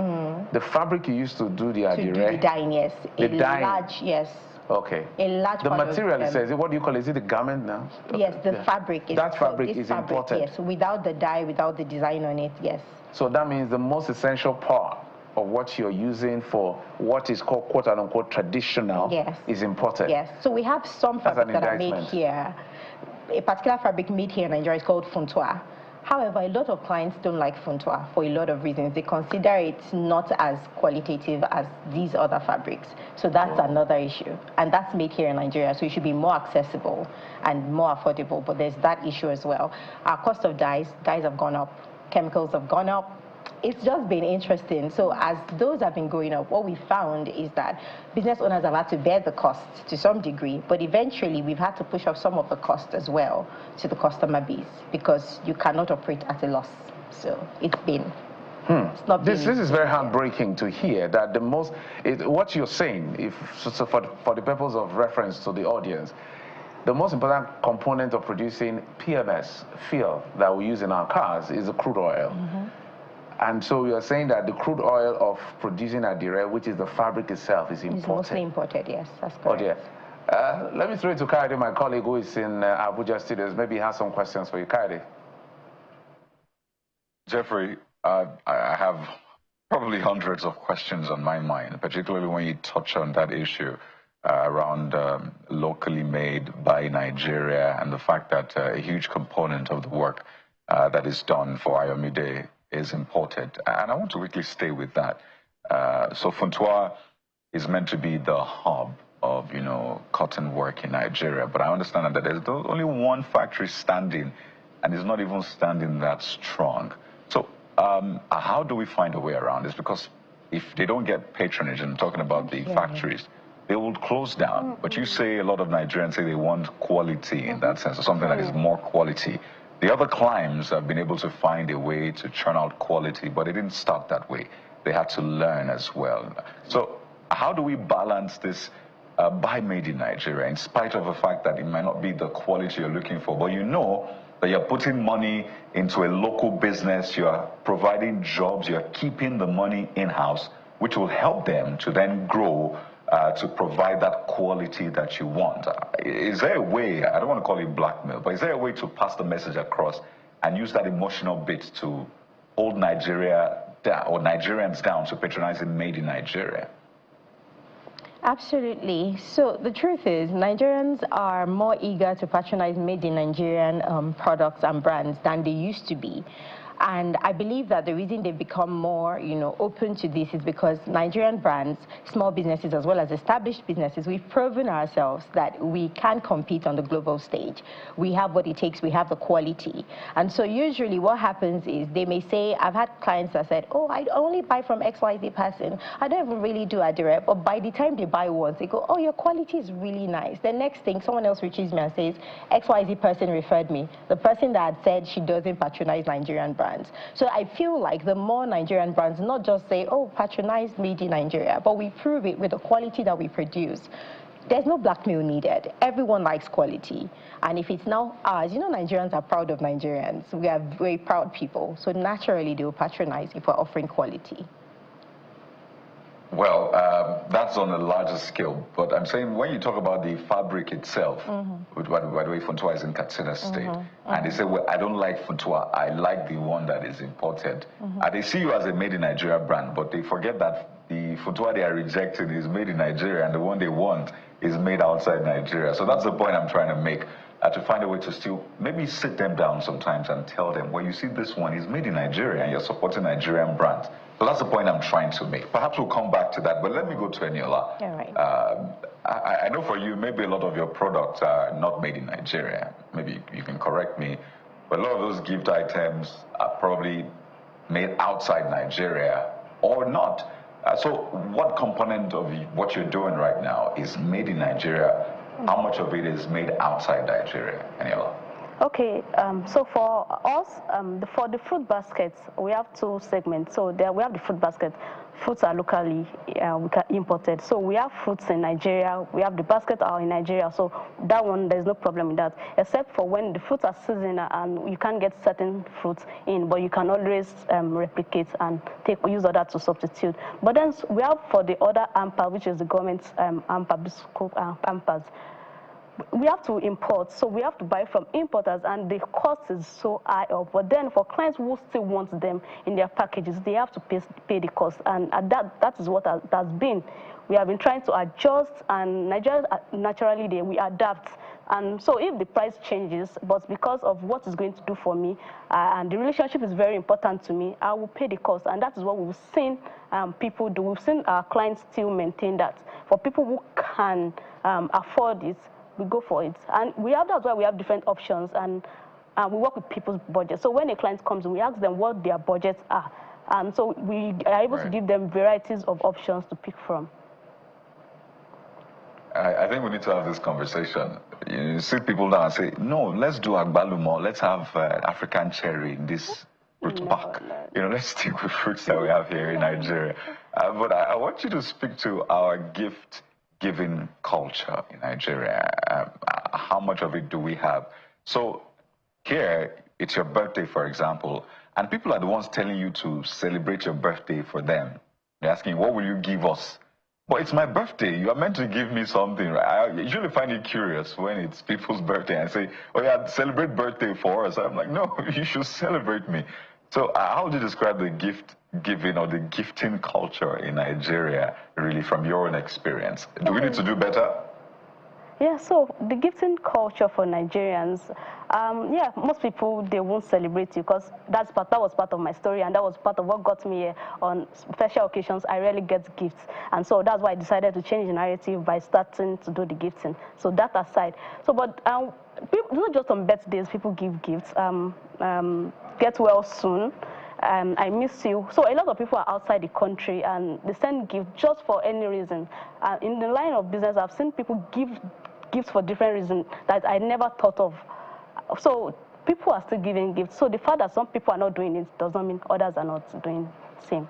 The fabric you used to do the adire? To do the dyeing, yes. Large, yes. Okay. A large the material, it says, what do you call it? Is it the garment now? Okay. Yes, the fabric. That fabric is imported? Yes, without the dye, without the design on it, yes. So that means the most essential part of what you're using for what is called quote-unquote traditional is imported. Yes, so we have some fabrics that are made here. A particular fabric made here in Nigeria is called funtua. However, a lot of clients don't like funtua for a lot of reasons. They consider it not as qualitative as these other fabrics. So that's another issue. And that's made here in Nigeria, so it should be more accessible and more affordable. But there's that issue as well. Our cost of dyes have gone up, chemicals have gone up. It's just been interesting. So as those have been going up, what we found is that business owners have had to bear the cost to some degree, but eventually we've had to push off some of the cost as well to the customer base because you cannot operate at a loss. So it's been... It's not this is very heartbreaking to hear that the most... what you're saying, so for the purpose of reference to the audience, the most important component of producing PMS, fuel, that we use in our cars is the crude oil. And so you're saying that the crude oil of producing adire, which is the fabric itself, is imported. It's mostly imported, yes, that's correct. Oh dear. Let me throw it to Kaide, my colleague who is in Abuja studios. Maybe he has some questions for you, Kaide. Jeffrey, I have probably hundreds of questions on my mind, particularly when you touch on that issue around locally made by Nigeria and the fact that a huge component of the work that is done for Ayomide is imported. And I want to quickly stay with that. So Funtua is meant to be the hub of, cotton work in Nigeria. But I understand that there's only one factory standing, and it's not even standing that strong. So how do we find a way around this? Because if they don't get patronage, and I'm talking about the factories, they will close down. But you say a lot of Nigerians say they want quality in that sense, or something that is more quality. The other climes have been able to find a way to churn out quality, but it didn't start that way. They had to learn as well. So how do we balance this buy made in Nigeria, in spite of the fact that it might not be the quality you're looking for, but you know that you're putting money into a local business, you're providing jobs, you're keeping the money in-house, which will help them to then grow to provide that quality that you want. Is there a way, I don't want to call it blackmail, but is there a way to pass the message across and use that emotional bit to hold Nigeria down, or Nigerians down, to patronizing made in Nigeria? Absolutely. So the truth is, Nigerians are more eager to patronize made in Nigerian products and brands than they used to be. And I believe that the reason they've become more, open to this is because Nigerian brands, small businesses as well as established businesses, we've proven ourselves that we can compete on the global stage. We have what it takes, we have the quality. And so usually what happens is they may say, I've had clients that said, oh, I only buy from XYZ person. I don't even really do adire. But by the time they buy once, they go, oh, your quality is really nice. The next thing, someone else reaches me and says, XYZ person referred me. The person that had said she doesn't patronize Nigerian brands. So I feel like the more Nigerian brands not just say, oh, patronize made in Nigeria, but we prove it with the quality that we produce. There's no blackmail needed. Everyone likes quality. And if it's now ours, Nigerians are proud of Nigerians. We are very proud people. So naturally, they will patronize if we're offering quality. Well, that's on a larger scale, but I'm saying when you talk about the fabric itself, by the way, Funtua is in Katsina State, and they say, well, I don't like Funtua, I like the one that is imported. And they see you as a made in Nigeria brand, but they forget that the Funtua they are rejecting is made in Nigeria, and the one they want is made outside Nigeria. So that's the point I'm trying to make. To find a way to still maybe sit them down sometimes and tell them, well, you see, this one is made in Nigeria and you're supporting Nigerian brands. So that's the point I'm trying to make. Perhaps we'll come back to that, but let me go to Eniola. Yeah, right. I know for you, maybe a lot of your products are not made in Nigeria. Maybe you can correct me, but a lot of those gift items are probably made outside Nigeria or not. So what component of what you're doing right now is made in Nigeria? How much of it is made outside Nigeria, Eniola? Okay, so for us, for the fruit baskets, we have two segments. So there we have the fruit basket. Fruits are locally imported. So we have fruits in Nigeria. We have the basket are in Nigeria. So that one, there's no problem with that, except for when the fruits are seasonal and you can't get certain fruits in, but you can always replicate and use other to substitute. But then we have for the other AMPA, which is the government's AMPA, biscuit AMPAs. we have to import, so we have to buy from importers, and the cost is so high up. But then for clients who still want them in their packages, they have to pay the cost, and that is what has been. We have been trying to adjust, and Nigeria, naturally, we adapt. And so if the price changes, but because of what it's going to do for me, and the relationship is very important to me, I will pay the cost. And that is what we've seen people do. We've seen our clients still maintain that. For people who can afford it, we go for it. And that's why we have different options, and we work with people's budgets. So when a client comes, we ask them what their budgets are. And so we are able to give them varieties of options to pick from. I think we need to have this conversation. You see people now and say, no, let's do agbalumo, let's have African cherry in this fruit park. You know, let's stick with fruits that we have here in Nigeria. But I want you to speak to our gift-giving culture in Nigeria. How much of it do we have? So here, it's your birthday, for example, and people are the ones telling you to celebrate your birthday for them. They're asking, what will you give us? But it's my birthday. You are meant to give me something, right? I usually find it curious when it's people's birthday and say, oh yeah, celebrate birthday for us. I'm like, no, you should celebrate me. So how would you describe the gift giving or the gifting culture in Nigeria, really, from your own experience? Do we need to do better? Yeah, so the gifting culture for Nigerians, yeah, most people, they won't celebrate you because that was part of my story, and that was part of what got me here. On special occasions, I rarely get gifts. And so that's why I decided to change the narrative by starting to do the gifting. So that aside. So, but people, not just on birthdays, people give gifts. Get well soon. I miss you. So a lot of people are outside the country and they send gifts just for any reason. In the line of business, I've seen people give gifts for different reasons that I never thought of. So people are still giving gifts. So the fact that some people are not doing it does not mean others are not doing the same.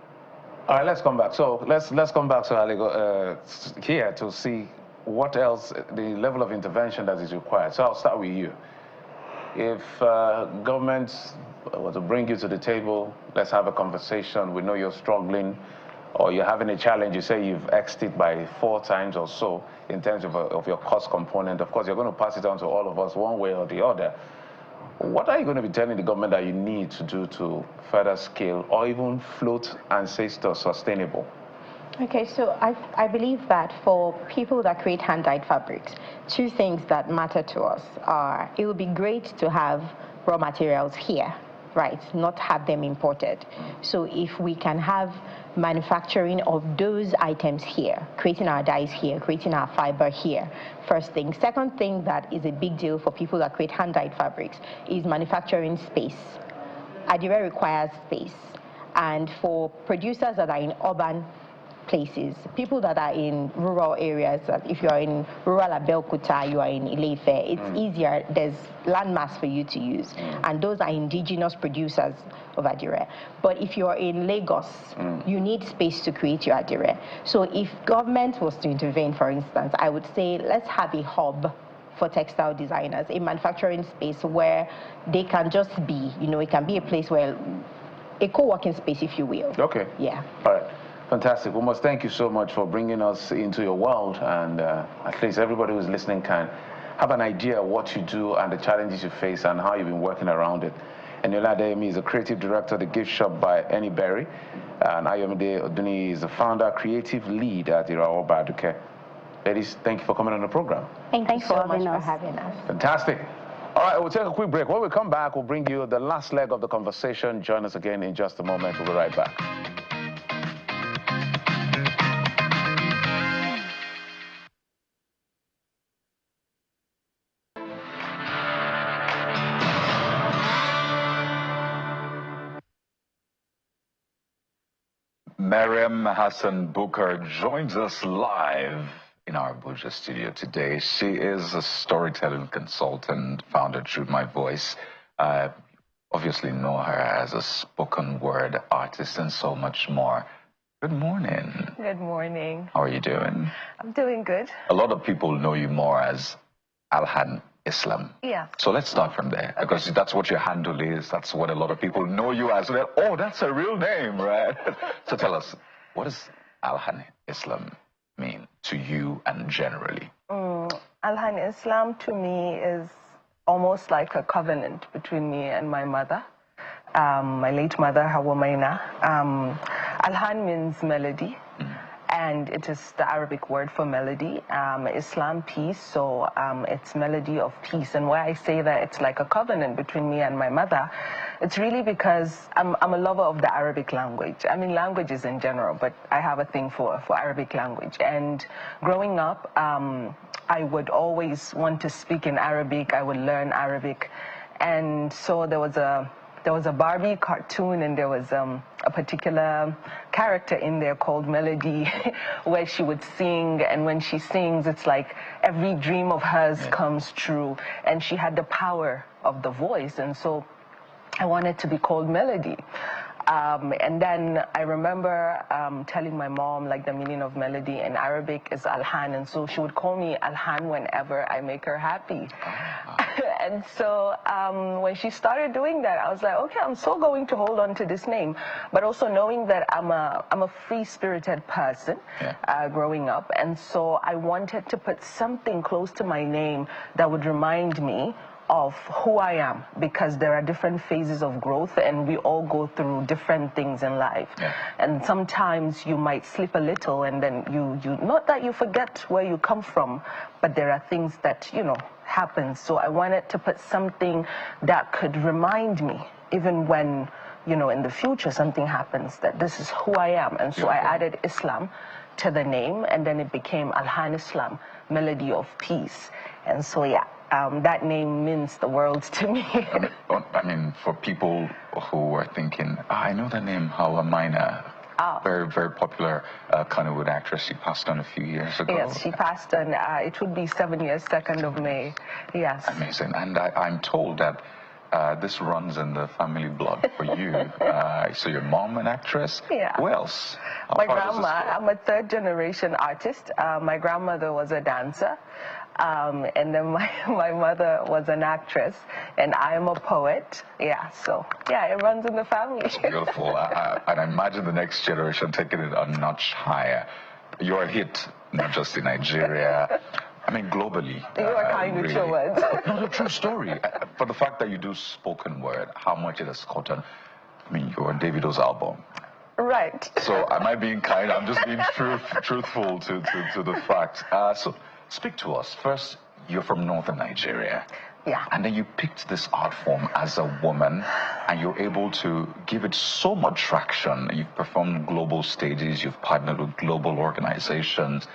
All right, let's come back. So let's come back to here to see what else, the level of intervention that is required. So I'll start with you. If governments were to bring you to the table, let's have a conversation. We know you're struggling or you're having a challenge. You say you've X'd it by 4 times or so in terms of your cost component. Of course, you're going to pass it on to all of us one way or the other. What are you going to be telling the government that you need to do to further scale or even float and say sustainable? Okay, so I believe that for people that create hand-dyed fabrics, 2 things that matter to us are, it would be great to have raw materials here, right, not have them imported. So if we can have manufacturing of those items here, creating our dyes here, creating our fiber here, first thing. Second thing that is a big deal for people that create hand-dyed fabrics is manufacturing space. Adire requires space. And for producers that are in urban places, people that are in rural areas, if you are in rural Abeokuta, you are in Ile-Ife, it's easier, there's land mass for you to use, and those are indigenous producers of Adire. But if you are in Lagos, you need space to create your Adire. So if government was to intervene, for instance, I would say let's have a hub for textile designers, a manufacturing space where they can just be, you know, it can be a place where, a co-working space, if you will. Okay. Yeah. All right. Fantastic. We must thank you so much for bringing us into your world, and at least everybody who's listening can have an idea of what you do and the challenges you face and how you've been working around it. Eniola Adeyemi is the creative director of the gift shop by Any Berry, and Ayomide Oduni is the founder, creative lead at Irawo Baduke. Ladies, thank you for coming on the program. Thank you so much for having us. Fantastic. All right, we'll take a quick break. When we come back, we'll bring you the last leg of the conversation. Join us again in just a moment. We'll be right back. Mariam Hassan Booker joins us live in our Abuja studio today. She is a storytelling consultant, founded through My Voice. Obviously know her as a spoken word artist and so much more. Good morning. Good morning. How are you doing? I'm doing good. A lot of people know you more as Alhan Islam. Yeah. So let's start from there, because that's what your handle is. That's what a lot of people know you as. Oh, that's a real name, right? So tell us, what does Alhan Islam mean to you and generally? Alhan, Islam to me is almost like a covenant between me and my mother, my late mother, Hawa Maina. Alhan means melody, and it is the Arabic word for melody. Islam, peace, so it's melody of peace. And why I say that it's like a covenant between me and my mother, it's really because I'm a lover of the Arabic language. I mean, languages in general, but I have a thing for Arabic language. And growing up, I would always want to speak in Arabic. I would learn Arabic. And so there was a Barbie cartoon, and there was a particular character in there called Melody where she would sing, and when she sings, it's like every dream of hers comes true, and she had the power of the voice, and so I wanted to be called Melody. And then I remember telling my mom, like, the meaning of melody in Arabic is Alhan, and so she would call me Alhan whenever I make her happy. And so when she started doing that, I was like, okay, I'm so going to hold on to this name, but also knowing that I'm a free-spirited person growing up, and so I wanted to put something close to my name that would remind me of who I am, because there are different phases of growth and we all go through different things in life. And sometimes you might slip a little, and then you not that you forget where you come from, but there are things that, you know, happen. So I wanted to put something that could remind me, even when, you know, in the future something happens, that this is who I am. And so I added Islam to the name, and then it became Alhan Islam, melody of peace. And so that name means the world to me. I mean, for people who are thinking, I know the name, Hawa Maina, very, very popular Kannywood actress. She passed on a few years ago. Yes, she passed on, it would be 7 years, 2nd of May, yes. Amazing. And I'm told that this runs in the family blood for you. So your mom an actress? Yeah. Who else? My grandma, I'm a 3rd-generation artist. My grandmother was a dancer. And then my mother was an actress, and I am a poet. Yeah, so it runs in the family. It's beautiful. And I imagine the next generation taking it a notch higher. You're a hit, not just in Nigeria, I mean globally. You are kind with your words. Not a true story. For the fact that you do spoken word, how much it has caught on. I mean, you're on Davido's album. Right. So am I being kind? I'm just being truthful to the fact. So speak to us. First, you're from northern Nigeria. Yeah. And then you picked this art form as a woman, and you're able to give it so much traction. You've performed global stages, you've partnered with global organizations.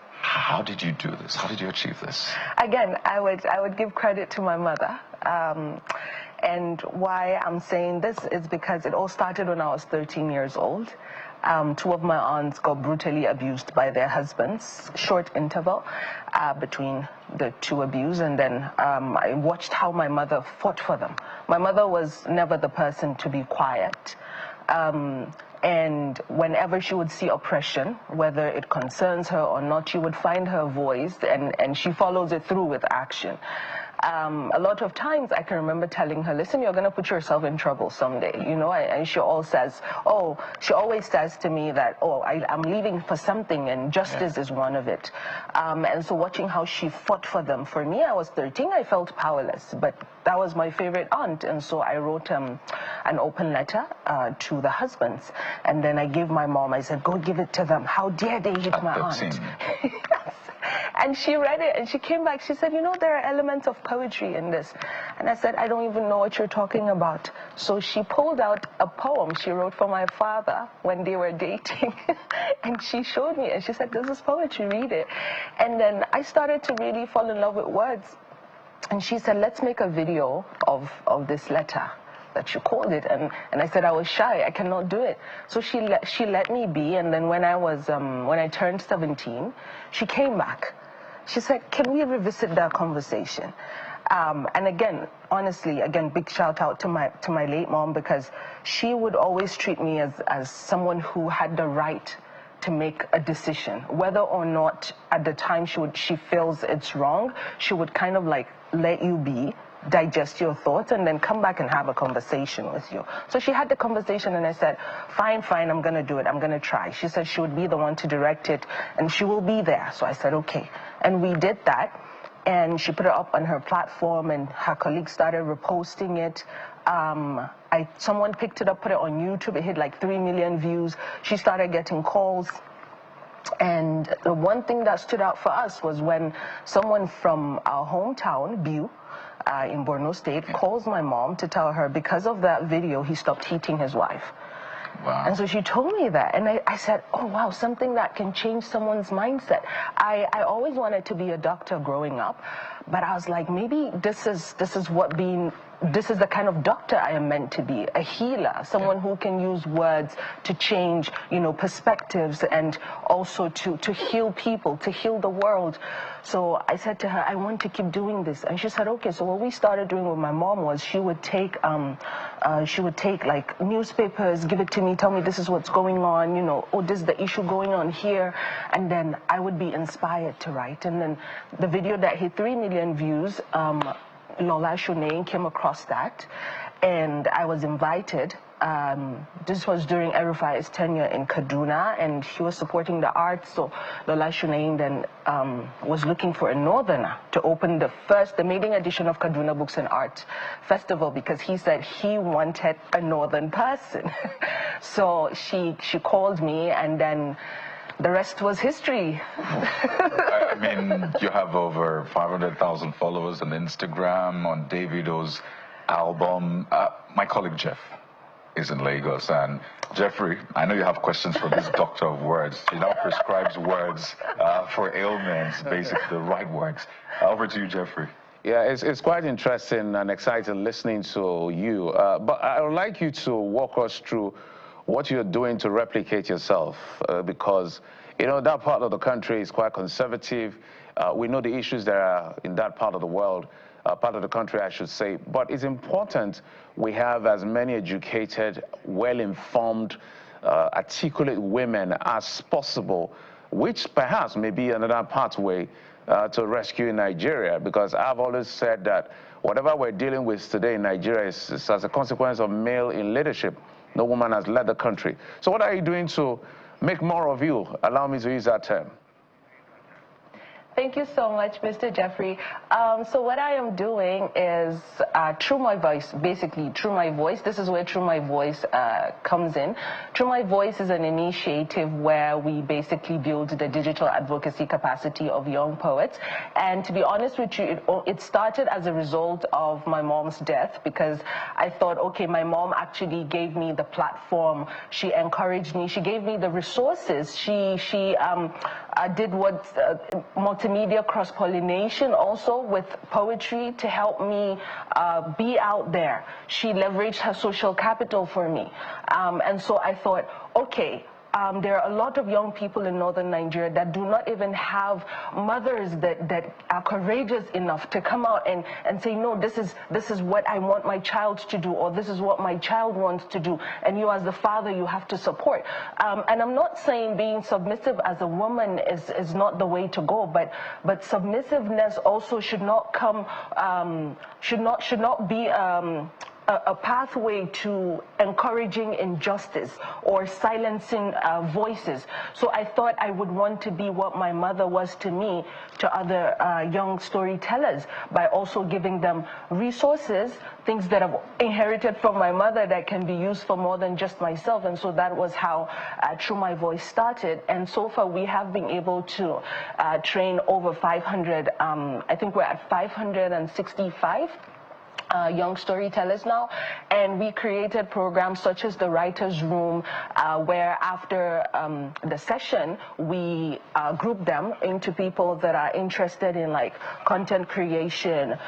How did you do this? How did you achieve this? Again, I would give credit to my mother. And why I'm saying this is because it all started when I was 13 years old. 2 of my aunts got brutally abused by their husbands, short interval between the 2 abuse, and then I watched how my mother fought for them. My mother was never the person to be quiet. And whenever she would see oppression, whether it concerns her or not, she would find her voice, and she follows it through with action. A lot of times I can remember telling her, listen, you're going to put yourself in trouble someday, you know, and she always says to me that, I'm leaving for something, and justice is one of it. And so watching how she fought for them. For me, I was 13, I felt powerless, but that was my favorite aunt, and so I wrote an open letter to the husbands, and then I gave my mom, I said, go give it to them. How dare they hit my aunt? And she read it, and she came back. She said, you know, there are elements of poetry in this. And I said, I don't even know what you're talking about. So she pulled out a poem she wrote for my father when they were dating. And she showed me, and she said, this is poetry, read it. And then I started to really fall in love with words. And she said, let's make a video of this letter that you called it. And I said I was shy, I cannot do it. So she let me be, and then when I turned 17, she came back. She said, can we revisit that conversation? And again, honestly, big shout out to my late mom, because she would always treat me as someone who had the right to make a decision, whether or not at the time she feels it's wrong. She would kind of like let you be, digest your thoughts, and then come back and have a conversation with you. So she had the conversation, and I said, fine, I'm going to do it. I'm going to try. She said she would be the one to direct it, and she will be there. So I said, okay. And we did that. and she put it up on her platform, and her colleagues started reposting it. Someone picked it up, put it on YouTube. It hit like 3 million views. She started getting calls. And the one thing that stood out for us was when someone from our hometown, Biu, in Borno State, calls my mom to tell her because of that video, he stopped hitting his wife. Wow. And so she told me that, and I said, oh wow, something that can change someone's mindset. I always wanted to be a doctor growing up, but I was like, maybe this is the kind of doctor I am meant to be, a healer, someone who can use words to change, perspectives, and also to heal people, to heal the world. So I said to her, I want to keep doing this. And she said, okay. So what we started doing with my mom was she would take like newspapers, give it to me, tell me this is what's going on, oh, this is the issue going on here. And then I would be inspired to write. And then the video that hit 3 million views, Lola Shunay came across that, and I was invited. This was during Erufai's tenure in Kaduna, and he was supporting the arts. So Lola Shunay then was looking for a northerner to open the maiden edition of Kaduna Books and Art Festival, because he said he wanted a northern person. So she called me, and then the rest was history. I mean, you have over 500,000 followers on Instagram, on Davido's album. My colleague Jeff is in Lagos, and Jeffrey, I know you have questions for this doctor of words. He now prescribes words for ailments, basically the right words. Over to you, Jeffrey. Yeah, it's quite interesting and exciting listening to you, but I would like you to walk us through what you're doing to replicate yourself, because that part of the country is quite conservative. We know the issues that are in that part of the world, part of the country, I should say. But it's important we have as many educated, well-informed, articulate women as possible, which perhaps may be another pathway to rescuing Nigeria, because I've always said that whatever we're dealing with today in Nigeria is as a consequence of male in leadership. No woman has led the country. So what are you doing to make more of you? Allow me to use that term. Thank you so much, Mr. Jeffrey. So what I am doing is through my voice, basically through my voice. This is where Through My Voice comes in. Through My Voice is an initiative where we basically build the digital advocacy capacity of young poets. And to be honest with you, it started as a result of my mom's death, because I thought, okay, my mom actually gave me the platform. She encouraged me. She gave me the resources. She did what multimedia cross-pollination also with poetry to help me be out there. She leveraged her social capital for me. And so I thought, okay, there are a lot of young people in northern Nigeria that do not even have mothers that are courageous enough to come out and say, no, this is what I want my child to do, or this is what my child wants to do. And you as the father, you have to support. And I'm not saying being submissive as a woman is not the way to go, but submissiveness also should not come, should not be a pathway to encouraging injustice or silencing voices. So I thought I would want to be what my mother was to me, to other young storytellers, by also giving them resources, things that I've inherited from my mother that can be used for more than just myself. And so that was how Through My Voice started. And so far we have been able to train over 500, I think we're at 565 young storytellers now, and we created programs such as the Writer's Room, where after the session we group them into people that are interested in like content creation,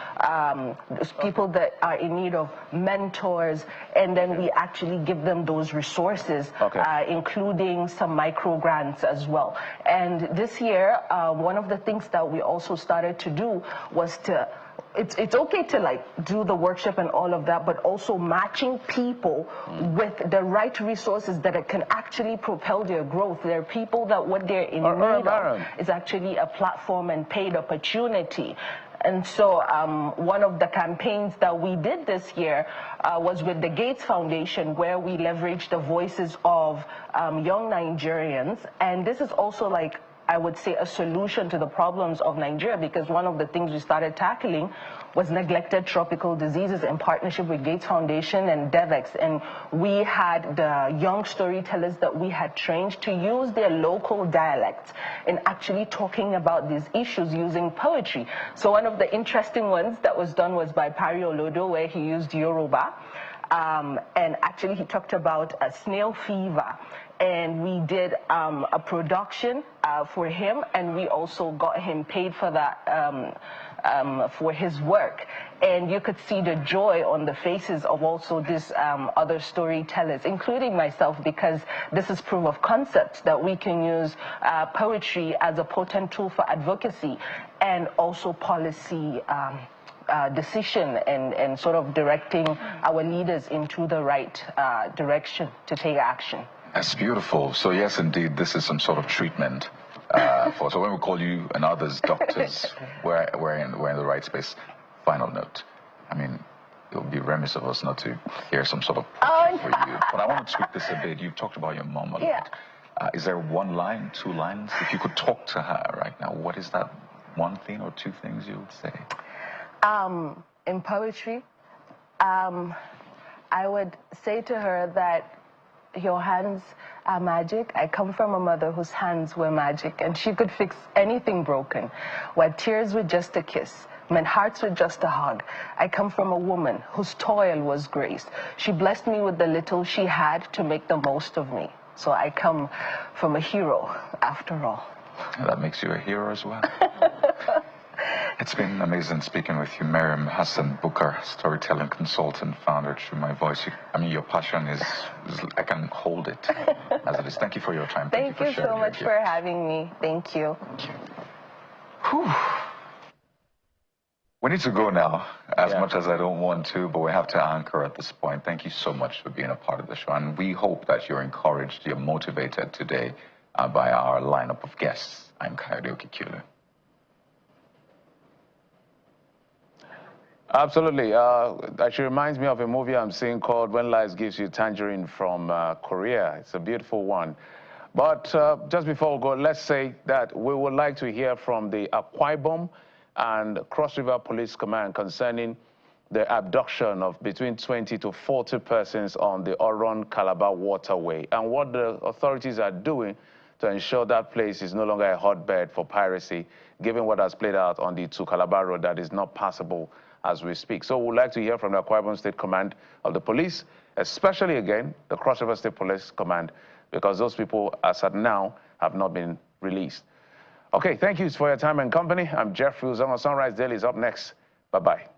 people that are in need of mentors, and then we actually give them those resources, including some micro grants as well. And this year, one of the things that we also started to do was to it's okay to like do the workshop and all of that, but also matching people with the right resources that can actually propel their growth. There are people that what they're in need of is actually a platform and paid opportunity. And so one of the campaigns that we did this year was with the Gates Foundation, where we leveraged the voices of young Nigerians. And this is also like I would say, a solution to the problems of Nigeria, because one of the things we started tackling was neglected tropical diseases in partnership with Gates Foundation and DevEx. And we had the young storytellers that we had trained to use their local dialects in actually talking about these issues using poetry. So one of the interesting ones that was done was by Pari Olodo, where he used Yoruba. And actually he talked about a snail fever. And we did a production for him, and we also got him paid for that, for his work. And you could see the joy on the faces of also these other storytellers, including myself, because this is proof of concept that we can use poetry as a potent tool for advocacy and also policy decision and sort of directing our leaders into the right direction to take action. That's beautiful. So yes, indeed, this is some sort of treatment so when we call you and others doctors, we're in the right space. Final note. I mean, it would be remiss of us not to hear some sort of poetry for you. But I want to tweak this a bit. You've talked about your mom a lot. Is there one line, two lines? If you could talk to her right now, what is that one thing or two things you would say? In poetry, I would say to her that your hands are magic. I come from a mother whose hands were magic, and she could fix anything broken, where tears were just a kiss, meant hearts were just a hug. I come from a woman whose toil was grace. She blessed me with the little she had to make the most of me. So I come from a hero, after all. And that makes you a hero as well. It's been amazing speaking with you, Miriam Hassan Booker, storytelling consultant, founder Through My Voice. I mean, your passion is I can hold it as it is. Thank you for your time. Thank you so much for having me. Thank you. Thank you. Whew. We need to go now, as much as I don't want to, but we have to anchor at this point. Thank you so much for being a part of the show, and we hope that you're encouraged, you're motivated today by our lineup of guests. I'm Kayode Okikule. Absolutely. Actually reminds me of a movie I'm seeing called When Life Gives You Tangerine from Korea. It's a beautiful one. But just before we go, let's say that we would like to hear from the Akwa Ibom and Cross River Police Command concerning the abduction of between 20 to 40 persons on the Oron-Calabar waterway and what the authorities are doing to ensure that place is no longer a hotbed for piracy, given what has played out on the Calabar road that is not passable as we speak. So we'd like to hear from the Akwa Ibom State Command of the police, especially again, the Cross River State Police Command, because those people, as at now, have not been released. Okay, thank you for your time and company. I'm Jeffrey Uzong. Sunrise Daily is up next. Bye-bye.